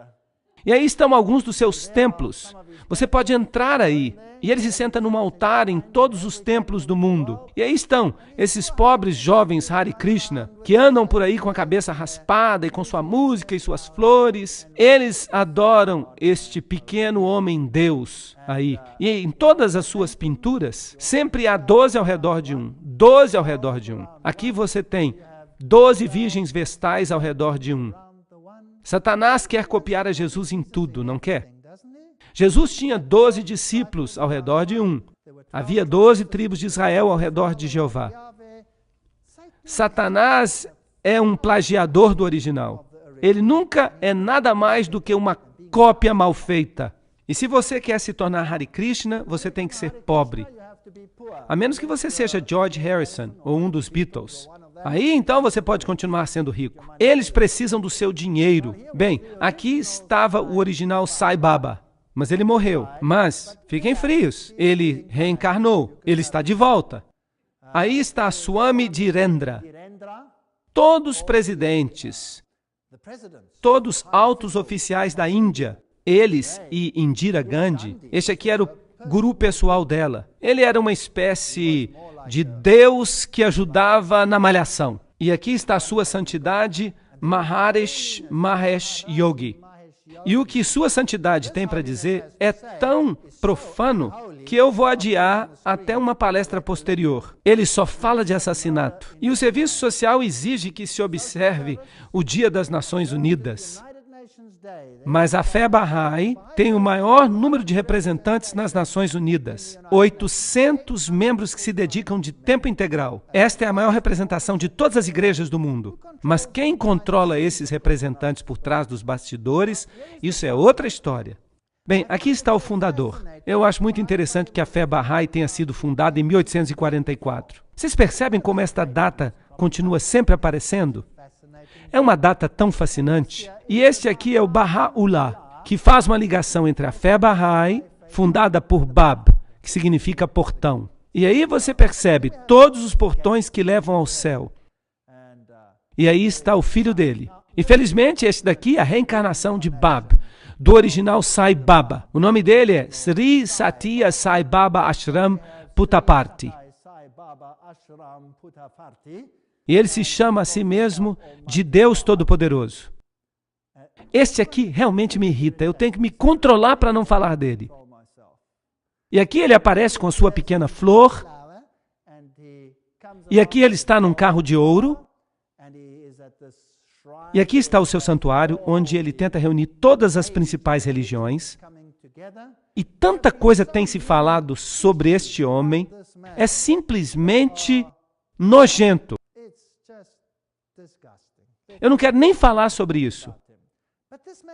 E aí estão alguns dos seus templos. Você pode entrar aí. E ele se senta num altar em todos os templos do mundo. E aí estão esses pobres jovens Hare Krishna, que andam por aí com a cabeça raspada e com sua música e suas flores. Eles adoram este pequeno homem Deus aí. E em todas as suas pinturas, sempre há 12 ao redor de um. 12 ao redor de um. Aqui você tem 12 virgens vestais ao redor de um. Satanás quer copiar a Jesus em tudo, não quer? Jesus tinha 12 discípulos ao redor de um. Havia 12 tribos de Israel ao redor de Jeová. Satanás é um plagiador do original. Ele nunca é nada mais do que uma cópia mal feita. E se você quer se tornar Hare Krishna, você tem que ser pobre. A menos que você seja George Harrison ou um dos Beatles. Aí, então, você pode continuar sendo rico. Eles precisam do seu dinheiro. Bem, aqui estava o original Sai Baba, mas ele morreu. Mas, fiquem frios, ele reencarnou. Ele está de volta. Aí está Swami Dhirendra. Todos os presidentes, todos altos oficiais da Índia, eles e Indira Gandhi, este aqui era o guru pessoal dela. Ele era uma espécie de Deus que ajudava na malhação. E aqui está a sua santidade, Maharishi Mahesh Yogi. E o que sua santidade tem para dizer é tão profano que eu vou adiar até uma palestra posterior. Ele só fala de assassinato. E o serviço social exige que se observe o Dia das Nações Unidas. Mas a fé Bahá'í tem o maior número de representantes nas Nações Unidas. 800 membros que se dedicam de tempo integral. Esta é a maior representação de todas as igrejas do mundo. Mas quem controla esses representantes por trás dos bastidores, isso é outra história. Bem, aqui está o fundador. Eu acho muito interessante que a fé Bahá'í tenha sido fundada em 1844. Vocês percebem como esta data continua sempre aparecendo? É uma data tão fascinante. E este aqui é o Baha'u'lláh, que faz uma ligação entre a fé Bahá'í, fundada por Bab, que significa portão. E aí você percebe todos os portões que levam ao céu. E aí está o filho dele. E felizmente este daqui é a reencarnação de Bab, do original Sai Baba. O nome dele é Sri Satya Sai Baba Ashram Puttaparthi. E ele se chama a si mesmo de Deus Todo-Poderoso. Este aqui realmente me irrita. Eu tenho que me controlar para não falar dele. E aqui ele aparece com a sua pequena flor. E aqui ele está num carro de ouro. E aqui está o seu santuário, onde ele tenta reunir todas as principais religiões. E tanta coisa tem se falado sobre este homem. É simplesmente nojento. Eu não quero nem falar sobre isso.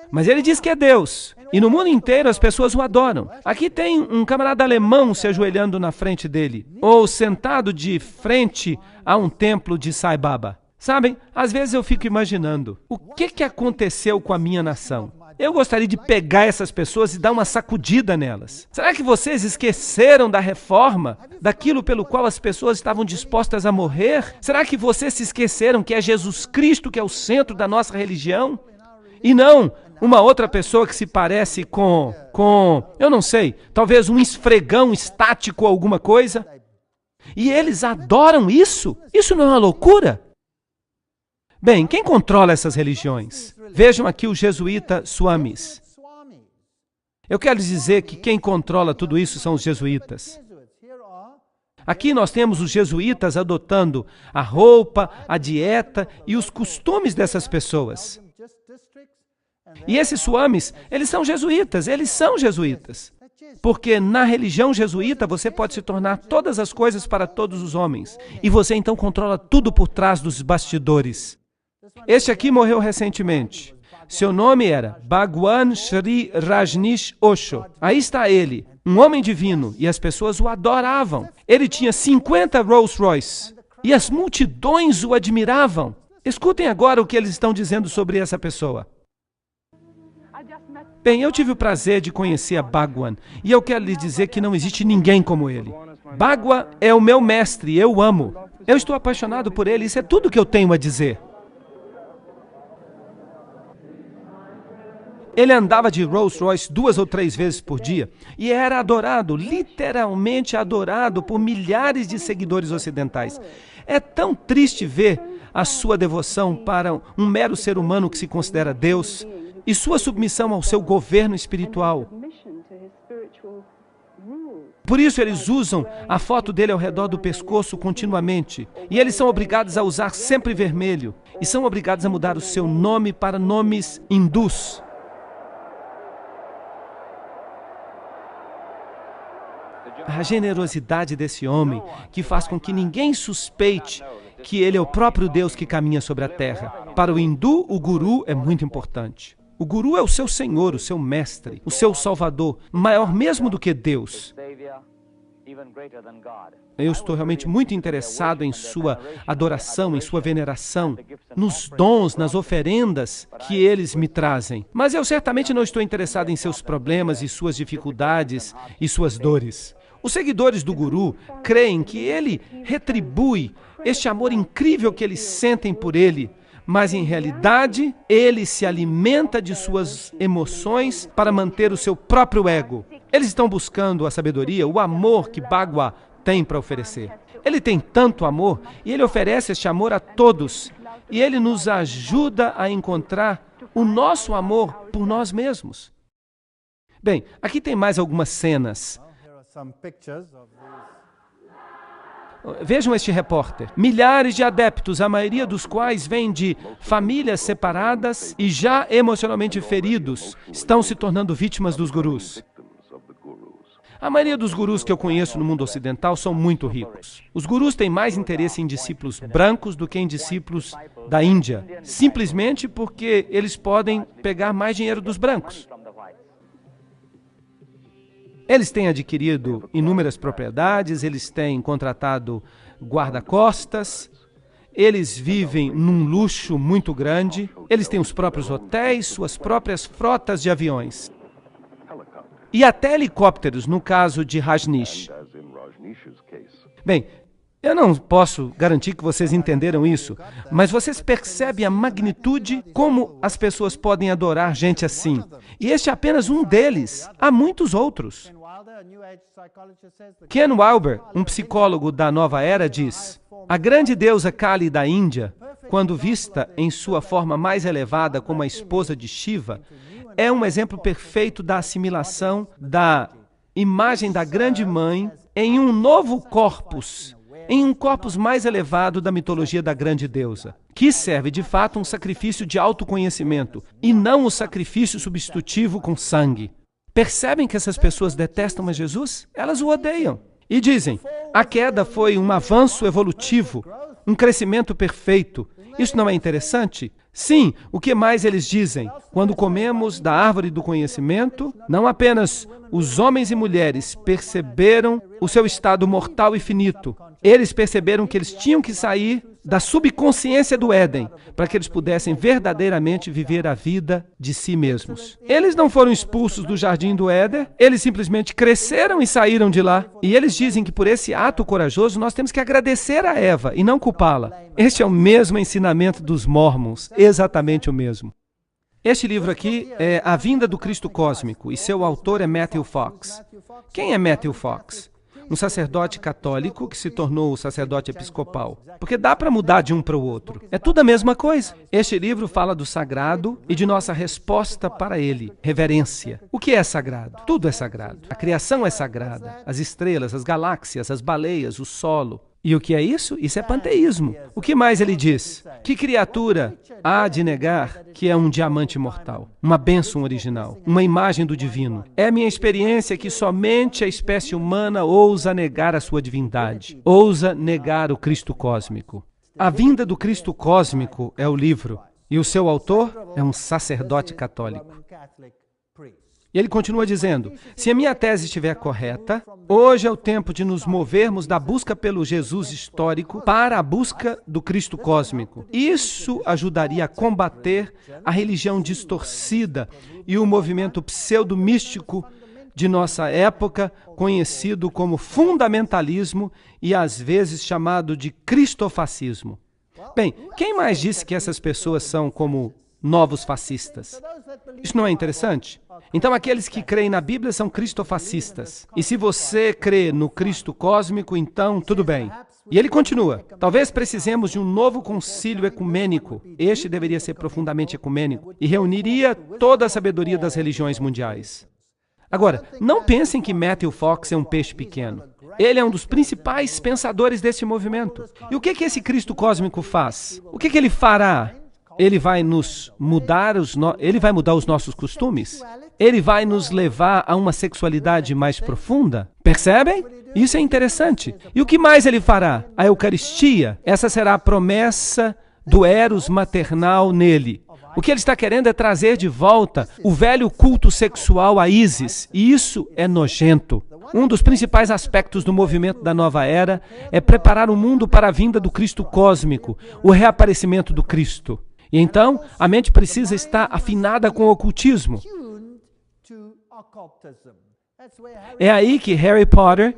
Mas ele diz que é Deus. E no mundo inteiro as pessoas o adoram. Aqui tem um camarada alemão se ajoelhando na frente dele. Ou sentado de frente a um templo de Sai Baba. Sabem, às vezes eu fico imaginando, o que aconteceu com a minha nação? Eu gostaria de pegar essas pessoas e dar uma sacudida nelas. Será que vocês esqueceram da reforma? Daquilo pelo qual as pessoas estavam dispostas a morrer? Será que vocês se esqueceram que é Jesus Cristo que é o centro da nossa religião? E não uma outra pessoa que se parece com, eu não sei, talvez um esfregão estático ou alguma coisa? E eles adoram isso? Isso não é uma loucura? Bem, quem controla essas religiões? Vejam aqui o jesuíta Swamis. Eu quero dizer que quem controla tudo isso são os jesuítas. Aqui nós temos os jesuítas adotando a roupa, a dieta e os costumes dessas pessoas. E esses Swamis, eles são jesuítas. Porque na religião jesuíta você pode se tornar todas as coisas para todos os homens. E você então controla tudo por trás dos bastidores. Este aqui morreu recentemente. Seu nome era Bhagwan Sri Rajneesh Osho. Aí está ele, um homem divino, e as pessoas o adoravam. Ele tinha 50 Rolls Royce, e as multidões o admiravam. Escutem agora o que eles estão dizendo sobre essa pessoa. Bem, eu tive o prazer de conhecer a Bhagwan, e eu quero lhe dizer que não existe ninguém como ele. Bhagwan é o meu mestre, eu o amo. Eu estou apaixonado por ele, isso é tudo que eu tenho a dizer. Ele andava de Rolls Royce 2 ou 3 vezes por dia e era adorado, literalmente adorado por milhares de seguidores ocidentais. É tão triste ver a sua devoção para um mero ser humano que se considera Deus e sua submissão ao seu governo espiritual. Por isso eles usam a foto dele ao redor do pescoço continuamente. E eles são obrigados a usar sempre vermelho. E são obrigados a mudar o seu nome para nomes hindus. A generosidade desse homem, que faz com que ninguém suspeite que ele é o próprio Deus que caminha sobre a terra. Para o hindu, o guru é muito importante. O guru é o seu senhor, o seu mestre, o seu salvador, maior mesmo do que Deus. Eu estou realmente muito interessado em sua adoração, em sua veneração, nos dons, nas oferendas que eles me trazem. Mas eu certamente não estou interessado em seus problemas e suas dificuldades e suas dores. Os seguidores do guru creem que ele retribui este amor incrível que eles sentem por ele, mas em realidade ele se alimenta de suas emoções para manter o seu próprio ego. Eles estão buscando a sabedoria, o amor que Bhagwan tem para oferecer. Ele tem tanto amor e ele oferece este amor a todos. E ele nos ajuda a encontrar o nosso amor por nós mesmos. Bem, aqui tem mais algumas cenas. Vejam este repórter. Milhares de adeptos, a maioria dos quais vêm de famílias separadas e já emocionalmente feridos, estão se tornando vítimas dos gurus. A maioria dos gurus que eu conheço no mundo ocidental são muito ricos. Os gurus têm mais interesse em discípulos brancos do que em discípulos da Índia, simplesmente porque eles podem pegar mais dinheiro dos brancos. Eles têm adquirido inúmeras propriedades, eles têm contratado guarda-costas, eles vivem num luxo muito grande, eles têm os próprios hotéis, suas próprias frotas de aviões. E até helicópteros, no caso de Rajneesh. Bem, eu não posso garantir que vocês entenderam isso, mas vocês percebem a magnitude como as pessoas podem adorar gente assim. E este é apenas um deles. Há muitos outros. Ken Wilber, um psicólogo da nova era, diz: a grande deusa Kali da Índia, quando vista em sua forma mais elevada como a esposa de Shiva, é um exemplo perfeito da assimilação da imagem da grande mãe em um novo corpus, em um corpus mais elevado da mitologia da grande deusa, que serve de fato um sacrifício de autoconhecimento e não o sacrifício substitutivo com sangue. Percebem que essas pessoas detestam a Jesus? Elas o odeiam. E dizem, a queda foi um avanço evolutivo, um crescimento perfeito. Isso não é interessante? Sim, o que mais eles dizem? Quando comemos da árvore do conhecimento, não apenas os homens e mulheres perceberam o seu estado mortal e finito, eles perceberam que eles tinham que sair da subconsciência do Éden, para que eles pudessem verdadeiramente viver a vida de si mesmos. Eles não foram expulsos do jardim do Éden, eles simplesmente cresceram e saíram de lá. E eles dizem que por esse ato corajoso nós temos que agradecer a Eva e não culpá-la. Este é o mesmo ensinamento dos Mormons, exatamente o mesmo. Este livro aqui é A Vinda do Cristo Cósmico e seu autor é Matthew Fox. Quem é Matthew Fox? Um sacerdote católico que se tornou sacerdote episcopal. Porque dá para mudar de um para o outro. É tudo a mesma coisa. Este livro fala do sagrado e de nossa resposta para ele. Reverência. O que é sagrado? Tudo é sagrado. A criação é sagrada. As estrelas, as galáxias, as baleias, o solo. E o que é isso? Isso é panteísmo. O que mais ele diz? Que criatura há de negar que é um diamante mortal, uma bênção original, uma imagem do divino? É minha experiência que somente a espécie humana ousa negar a sua divindade, ousa negar o Cristo cósmico. A Vinda do Cristo Cósmico é o livro, e o seu autor é um sacerdote católico. E ele continua dizendo, se a minha tese estiver correta, hoje é o tempo de nos movermos da busca pelo Jesus histórico para a busca do Cristo cósmico. Isso ajudaria a combater a religião distorcida e o movimento pseudo-místico de nossa época, conhecido como fundamentalismo e às vezes chamado de cristofascismo. Bem, quem mais disse que essas pessoas são como novos fascistas? Isso não é interessante? Então, aqueles que creem na Bíblia são cristofascistas. E se você crê no Cristo cósmico, então tudo bem. E ele continua, talvez precisemos de um novo concílio ecumênico. Este deveria ser profundamente ecumênico e reuniria toda a sabedoria das religiões mundiais. Agora, não pensem que Matthew Fox é um peixe pequeno. Ele é um dos principais pensadores desse movimento. E o que esse Cristo cósmico faz? O que ele fará? Ele vai nos mudar, ele vai mudar os nossos costumes? Ele vai nos levar a uma sexualidade mais profunda? Percebem? Isso é interessante. E o que mais ele fará? A Eucaristia. Essa será a promessa do eros maternal nele. O que ele está querendo é trazer de volta o velho culto sexual a Ísis, e isso é nojento. Um dos principais aspectos do movimento da nova era é preparar o mundo para a vinda do Cristo cósmico, o reaparecimento do Cristo. E então, a mente precisa estar afinada com o ocultismo. É aí que Harry Potter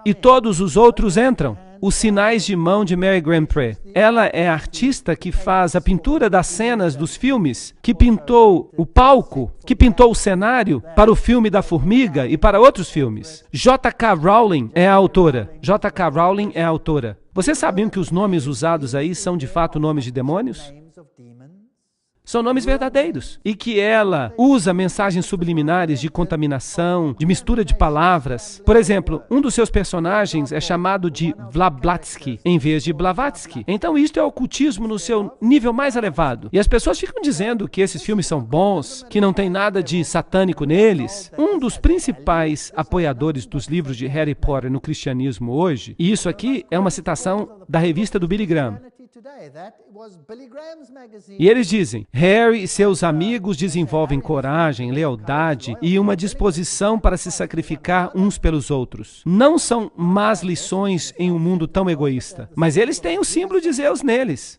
e todos os outros entram. Os Sinais de Mão de Mary Grant-Pré. Ela é a artista que faz a pintura das cenas dos filmes, que pintou o palco, que pintou o cenário para o filme da Formiga e para outros filmes. J.K. Rowling é a autora. J.K. Rowling é a autora. Vocês sabiam que os nomes usados aí são de fato nomes de demônios? São nomes verdadeiros. E que ela usa mensagens subliminares de contaminação, de mistura de palavras. Por exemplo, um dos seus personagens é chamado de Blavatsky, em vez de Blavatsky. Então isto é ocultismo no seu nível mais elevado. E as pessoas ficam dizendo que esses filmes são bons, que não tem nada de satânico neles. Um dos principais apoiadores dos livros de Harry Potter no cristianismo hoje, e isso aqui é uma citação da revista do Billy Graham. E eles dizem, Harry e seus amigos desenvolvem coragem, lealdade e uma disposição para se sacrificar uns pelos outros. Não são más lições em um mundo tão egoísta, mas eles têm o símbolo de Zeus neles.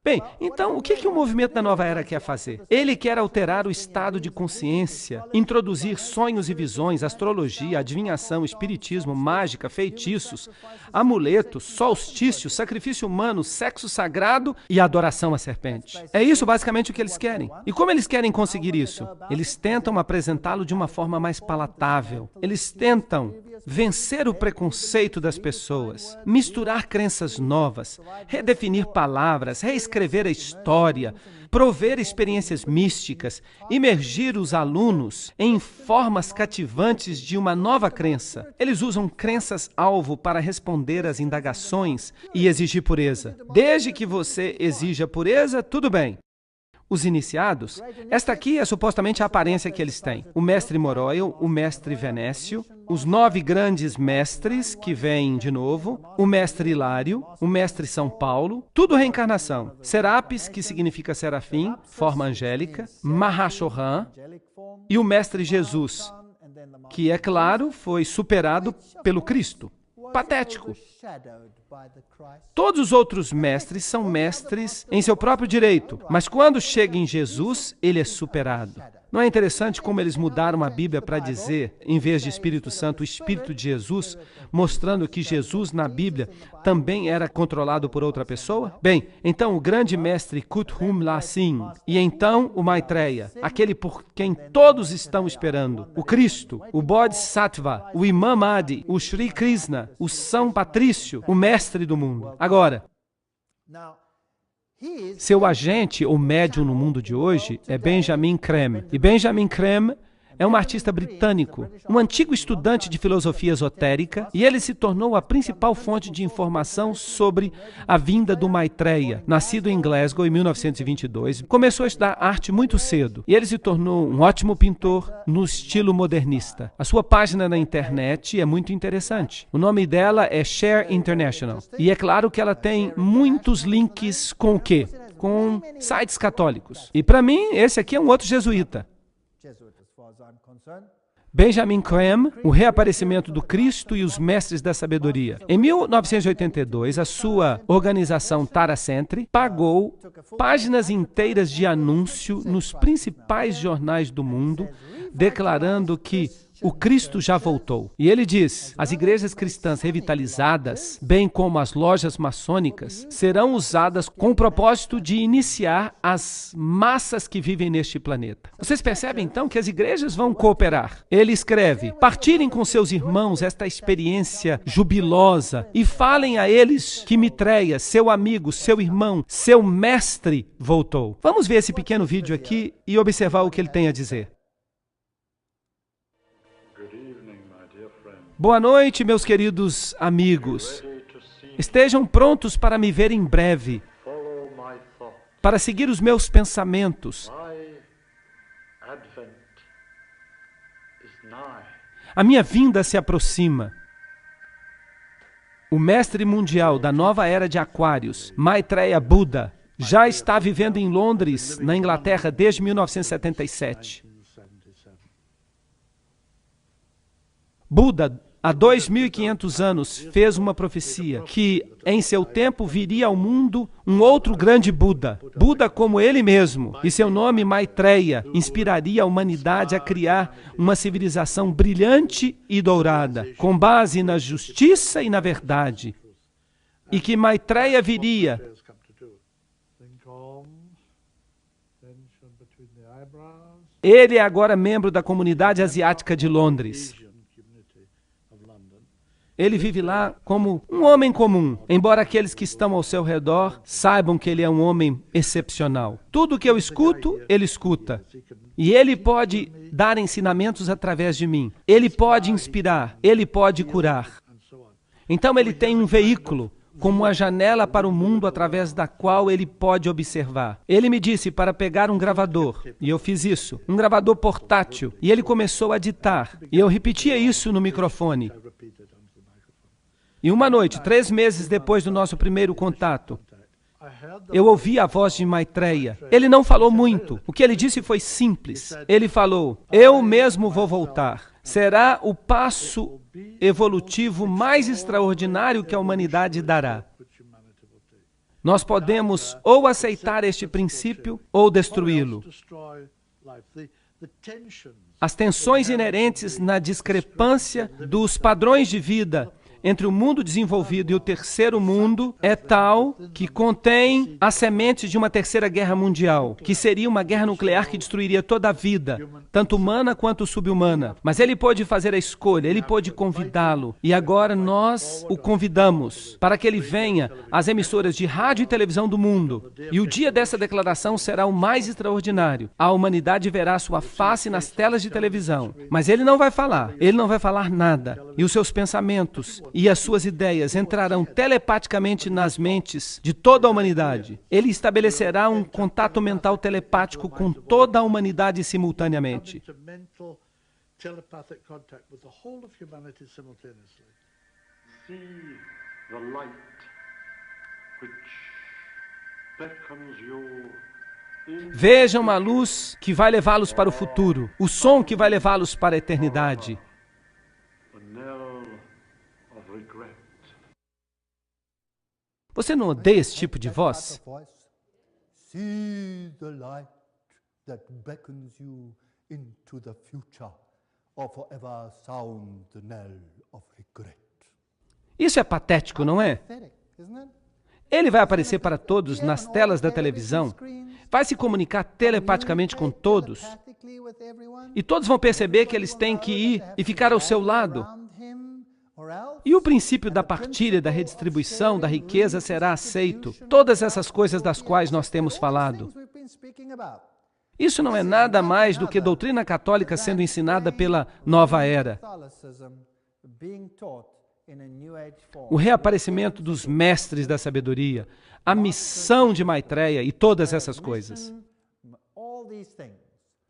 Bem, então o que o movimento da nova era quer fazer? Ele quer alterar o estado de consciência, introduzir sonhos e visões, astrologia, adivinhação, espiritismo, mágica, feitiços, amuletos, solstício, sacrifício humano, sexo sagrado e adoração à serpente. É isso basicamente o que eles querem. E como eles querem conseguir isso? Eles tentam apresentá-lo de uma forma mais palatável. Eles tentam vencer o preconceito das pessoas, misturar crenças novas, redefinir palavras, reescrever a história, prover experiências místicas, imergir os alunos em formas cativantes de uma nova crença. Eles usam crenças-alvo para responder às indagações e exigir pureza. Desde que você exija pureza, tudo bem. Os iniciados, esta aqui é supostamente a aparência que eles têm. O mestre Moroil, o mestre Venécio, os 9 grandes mestres que vêm de novo, o mestre Hilário, o mestre São Paulo, tudo reencarnação. Serapis, que significa serafim, forma angélica, Mahashohan, e o mestre Jesus, que, é claro, foi superado pelo Cristo. Patético. Todos os outros mestres são mestres em seu próprio direito, mas quando chega em Jesus, ele é superado. Não é interessante como eles mudaram a Bíblia para dizer, em vez de Espírito Santo, o Espírito de Jesus, mostrando que Jesus na Bíblia também era controlado por outra pessoa? Bem, então o grande mestre Kuthum Lasin, e então o Maitreya, aquele por quem todos estão esperando, o Cristo, o Bodhisattva, o Imam Mahdi, o Sri Krishna, o São Patrício, o mestre do mundo. Agora, seu agente ou médium no mundo de hoje é Benjamin Creme. E Benjamin Creme é um artista britânico, um antigo estudante de filosofia esotérica, e ele se tornou a principal fonte de informação sobre a vinda do Maitreya. Nascido em Glasgow em 1922, começou a estudar arte muito cedo, e ele se tornou um ótimo pintor no estilo modernista. A sua página na internet é muito interessante. O nome dela é Share International, e é claro que ela tem muitos links com o quê? Com sites católicos. E para mim, esse aqui é um outro jesuíta. Benjamin Creme, o reaparecimento do Cristo e os mestres da sabedoria. Em 1982, a sua organização Tara Century pagou páginas inteiras de anúncio nos principais jornais do mundo, declarando que o Cristo já voltou. E ele diz, as igrejas cristãs revitalizadas, bem como as lojas maçônicas, serão usadas com o propósito de iniciar as massas que vivem neste planeta. Vocês percebem, então, que as igrejas vão cooperar. Ele escreve, partilhem com seus irmãos esta experiência jubilosa e falem a eles que Maitreya, seu amigo, seu irmão, seu mestre, voltou. Vamos ver esse pequeno vídeo aqui e observar o que ele tem a dizer. Boa noite, meus queridos amigos. Estejam prontos para me ver em breve, para seguir os meus pensamentos. A minha vinda se aproxima. O mestre mundial da nova era de Aquários, Maitreya Buda, já está vivendo em Londres, na Inglaterra, desde 1977. Buda, há 2.500 anos, fez uma profecia que, em seu tempo, viria ao mundo um outro grande Buda. Buda como ele mesmo, e seu nome Maitreya inspiraria a humanidade a criar uma civilização brilhante e dourada, com base na justiça e na verdade. E que Maitreya viria Ele é agora membro da comunidade asiática de Londres. Ele vive lá como um homem comum, embora aqueles que estão ao seu redor saibam que ele é um homem excepcional. Tudo que eu escuto, ele escuta. E ele pode dar ensinamentos através de mim. Ele pode inspirar, ele pode curar. Então ele tem um veículo, como uma janela para o mundo através da qual ele pode observar. Ele me disse para pegar um gravador, e eu fiz isso, um gravador portátil, e ele começou a ditar, e eu repetia isso no microfone. E uma noite, 3 meses depois do nosso primeiro contato, eu ouvi a voz de Maitreya. Ele não falou muito. O que ele disse foi simples. Ele falou, eu mesmo vou voltar. Será o passo evolutivo mais extraordinário que a humanidade dará. Nós podemos ou aceitar este princípio ou destruí-lo. As tensões inerentes na discrepância dos padrões de vida entre o mundo desenvolvido e o terceiro mundo é tal que contém as sementes de uma terceira guerra mundial, que seria uma guerra nuclear que destruiria toda a vida, tanto humana quanto subhumana. Mas ele pôde fazer a escolha, ele pôde convidá-lo. E agora nós o convidamos para que ele venha às emissoras de rádio e televisão do mundo. E o dia dessa declaração será o mais extraordinário. A humanidade verá sua face nas telas de televisão. Mas ele não vai falar nada. E os seus pensamentos e as suas ideias entrarão telepaticamente nas mentes de toda a humanidade. Ele estabelecerá um contato mental telepático com toda a humanidade simultaneamente. Vejam a luz que vai levá-los para o futuro, o som que vai levá-los para a eternidade. Você não odeia esse tipo de voz? See the light that beckons you into the future, or forever sound the knell of regret. Isso é patético, não é? Ele vai aparecer para todos nas telas da televisão, vai se comunicar telepaticamente com todos, e todos vão perceber que eles têm que ir e ficar ao seu lado. E o princípio da partilha, da redistribuição, da riqueza será aceito. Todas essas coisas das quais nós temos falado. Isso não é nada mais do que doutrina católica sendo ensinada pela nova era. O reaparecimento dos mestres da sabedoria, a missão de Maitreya e todas essas coisas.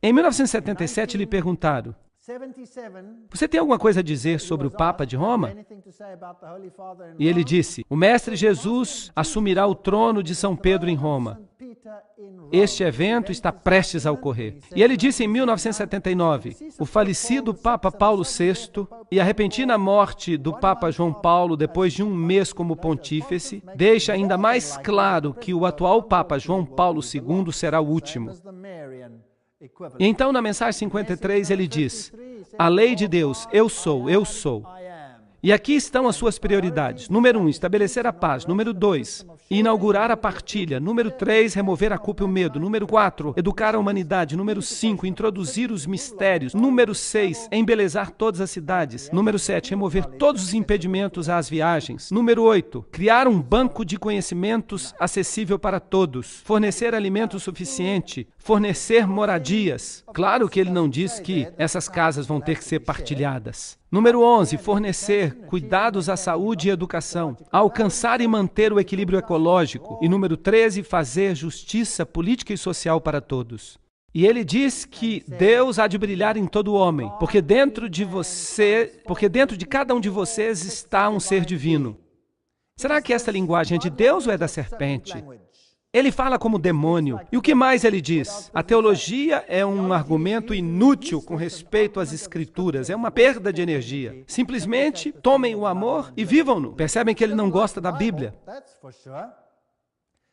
Em 1977 lhe perguntaram, você tem alguma coisa a dizer sobre o Papa de Roma? E ele disse, o Mestre Jesus assumirá o trono de São Pedro em Roma. Este evento está prestes a ocorrer. E ele disse em 1979, o falecido Papa Paulo VI e a repentina morte do Papa João Paulo depois de 1 mês como pontífice, deixa ainda mais claro que o atual Papa João Paulo II será o último. E então, na mensagem 53, ele diz, a lei de Deus, eu sou. E aqui estão as suas prioridades. Número 1, estabelecer a paz. Número 2, inaugurar a partilha. Número 3, remover a culpa e o medo. Número 4, educar a humanidade. Número 5, introduzir os mistérios. Número 6, embelezar todas as cidades. Número 7, remover todos os impedimentos às viagens. Número 8, criar um banco de conhecimentos acessível para todos. Fornecer alimento suficiente. Fornecer moradias. Claro que ele não diz que essas casas vão ter que ser partilhadas. Número 11, fornecer cuidados à saúde e educação, alcançar e manter o equilíbrio ecológico. E número 13, fazer justiça política e social para todos. E ele diz que Deus há de brilhar em todo homem, porque dentro de cada um de vocês está um ser divino. Será que essa linguagem é de Deus ou é da serpente? Ele fala como demônio. E o que mais ele diz? A teologia é um argumento inútil com respeito às Escrituras. É uma perda de energia. Simplesmente tomem o amor e vivam-no. Percebem que ele não gosta da Bíblia?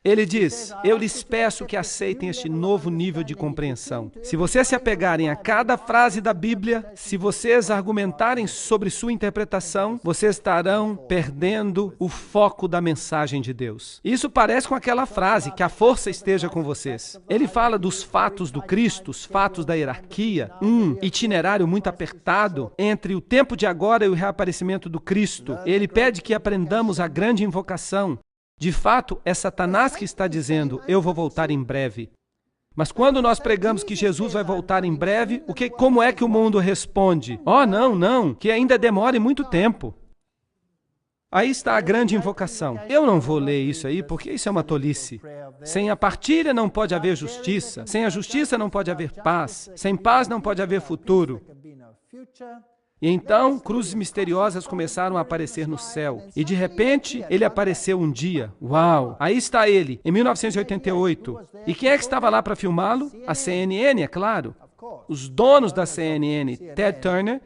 Ele diz, eu lhes peço que aceitem este novo nível de compreensão. Se vocês se apegarem a cada frase da Bíblia, se vocês argumentarem sobre sua interpretação, vocês estarão perdendo o foco da mensagem de Deus. Isso parece com aquela frase, que a força esteja com vocês. Ele fala dos fatos do Cristo, os fatos da hierarquia, um itinerário muito apertado entre o tempo de agora e o reaparecimento do Cristo. Ele pede que aprendamos a grande invocação. De fato, é Satanás que está dizendo, eu vou voltar em breve. Mas quando nós pregamos que Jesus vai voltar em breve, como é que o mundo responde? Oh, não, que ainda demore muito tempo. Aí está a grande invocação. Eu não vou ler isso aí, porque isso é uma tolice. Sem a partilha não pode haver justiça. Sem a justiça não pode haver paz. Sem paz não pode haver futuro. E então, cruzes misteriosas começaram a aparecer no céu. E de repente, ele apareceu um dia. Uau! Aí está ele, em 1988. E quem é que estava lá para filmá-lo? A CNN, é claro. Os donos da CNN, Ted Turner,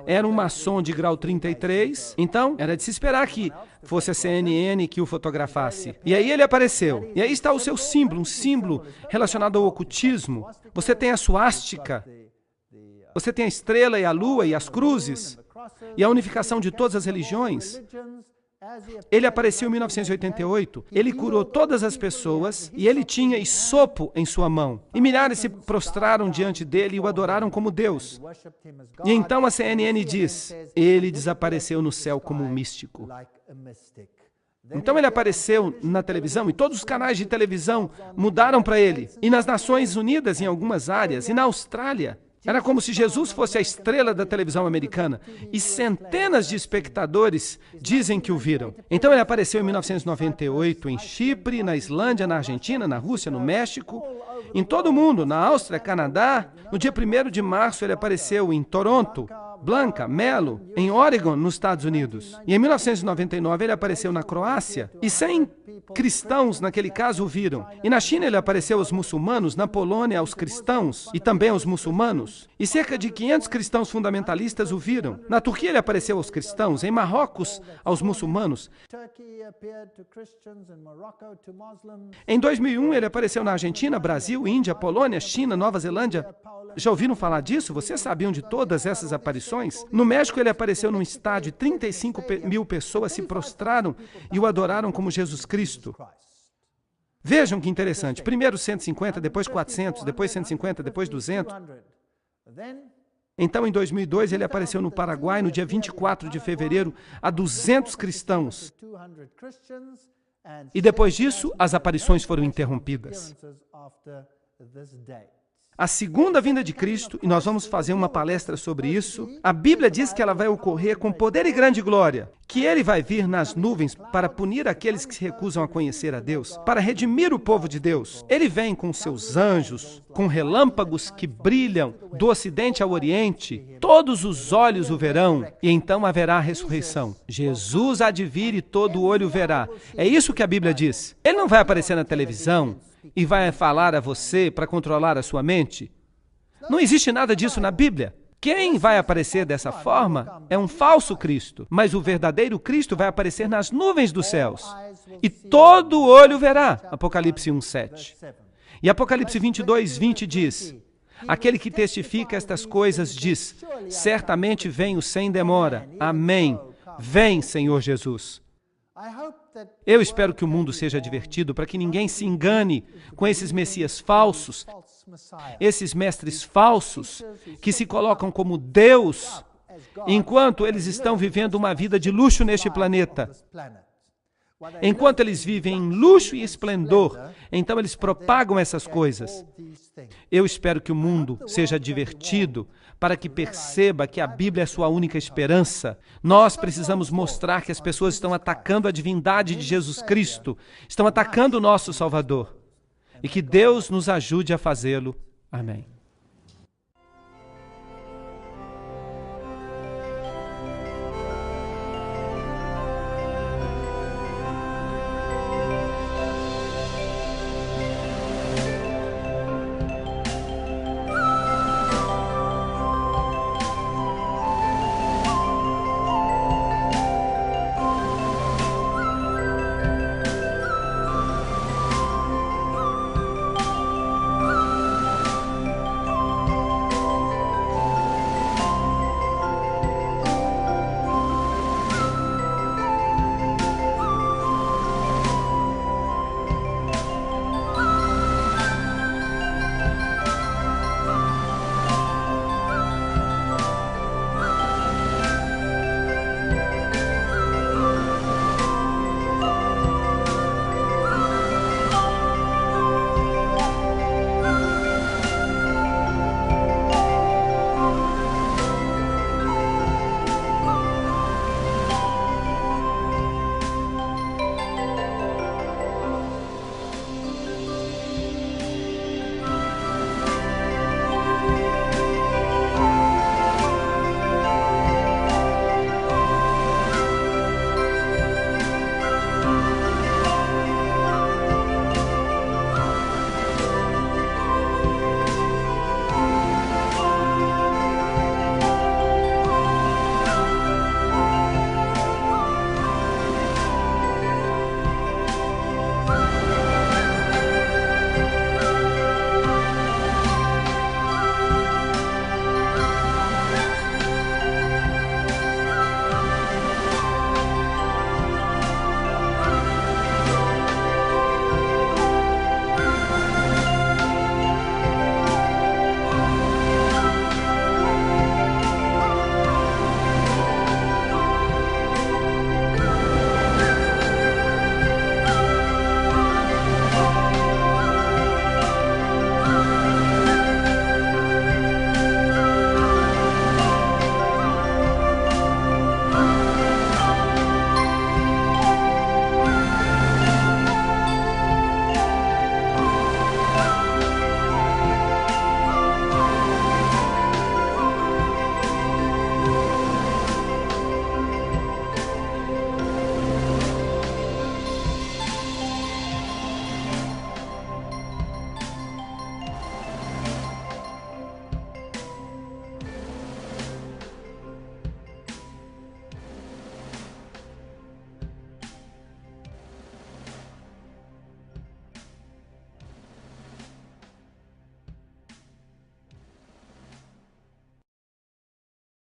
era um maçom de grau 33. Então, era de se esperar que fosse a CNN que o fotografasse. E aí ele apareceu. E aí está o seu símbolo, um símbolo relacionado ao ocultismo. Você tem a suástica. Você tem a estrela e a lua e as cruzes e a unificação de todas as religiões. Ele apareceu em 1988, ele curou todas as pessoas e ele tinha hisopo em sua mão. E milhares se prostraram diante dele e o adoraram como Deus. E então a CNN diz, ele desapareceu no céu como um místico. Então ele apareceu na televisão e todos os canais de televisão mudaram para ele. E nas Nações Unidas em algumas áreas, e na Austrália. Era como se Jesus fosse a estrela da televisão americana. E centenas de espectadores dizem que o viram. Então ele apareceu em 1998 em Chipre, na Islândia, na Argentina, na Rússia, no México, em todo o mundo, na Áustria, Canadá. No dia 1º de março ele apareceu em Toronto, Blanca, Melo, em Oregon, nos Estados Unidos. E em 1999 ele apareceu na Croácia. E 100 cristãos, naquele caso, o viram. E na China ele apareceu aos muçulmanos, na Polônia aos cristãos e também aos muçulmanos. E cerca de 500 cristãos fundamentalistas o viram. Na Turquia ele apareceu aos cristãos, em Marrocos aos muçulmanos. Em 2001 ele apareceu na Argentina, Brasil, Índia, Polônia, China, Nova Zelândia. Já ouviram falar disso? Vocês sabiam de todas essas aparições? No México ele apareceu num estádio, 35 mil pessoas se prostraram e o adoraram como Jesus Cristo. Vejam que interessante. Primeiro 150, depois 400, depois 150, depois 200. Então, em 2002, ele apareceu no Paraguai, no dia 24 de fevereiro, a 200 cristãos. E depois disso, as aparições foram interrompidas. A segunda vinda de Cristo, e nós vamos fazer uma palestra sobre isso, a Bíblia diz que ela vai ocorrer com poder e grande glória, que ele vai vir nas nuvens para punir aqueles que se recusam a conhecer a Deus, para redimir o povo de Deus. Ele vem com seus anjos, com relâmpagos que brilham do ocidente ao oriente, todos os olhos o verão, e então haverá a ressurreição. Jesus há de vir e todo olho verá. É isso que a Bíblia diz. Ele não vai aparecer na televisão e vai falar a você para controlar a sua mente? Não existe nada disso na Bíblia. Quem vai aparecer dessa forma é um falso Cristo, mas o verdadeiro Cristo vai aparecer nas nuvens dos céus. E todo olho verá. Apocalipse 1:7. E Apocalipse 22:20 diz, aquele que testifica estas coisas diz, certamente venho sem demora. Amém. Vem, Senhor Jesus. Eu espero que o mundo seja divertido para que ninguém se engane com esses messias falsos, esses mestres falsos que se colocam como Deus, enquanto eles estão vivendo uma vida de luxo neste planeta. Enquanto eles vivem em luxo e esplendor, então eles propagam essas coisas. Eu espero que o mundo seja divertido para que perceba que a Bíblia é sua única esperança. Nós precisamos mostrar que as pessoas estão atacando a divindade de Jesus Cristo, estão atacando o nosso Salvador. E que Deus nos ajude a fazê-lo. Amém.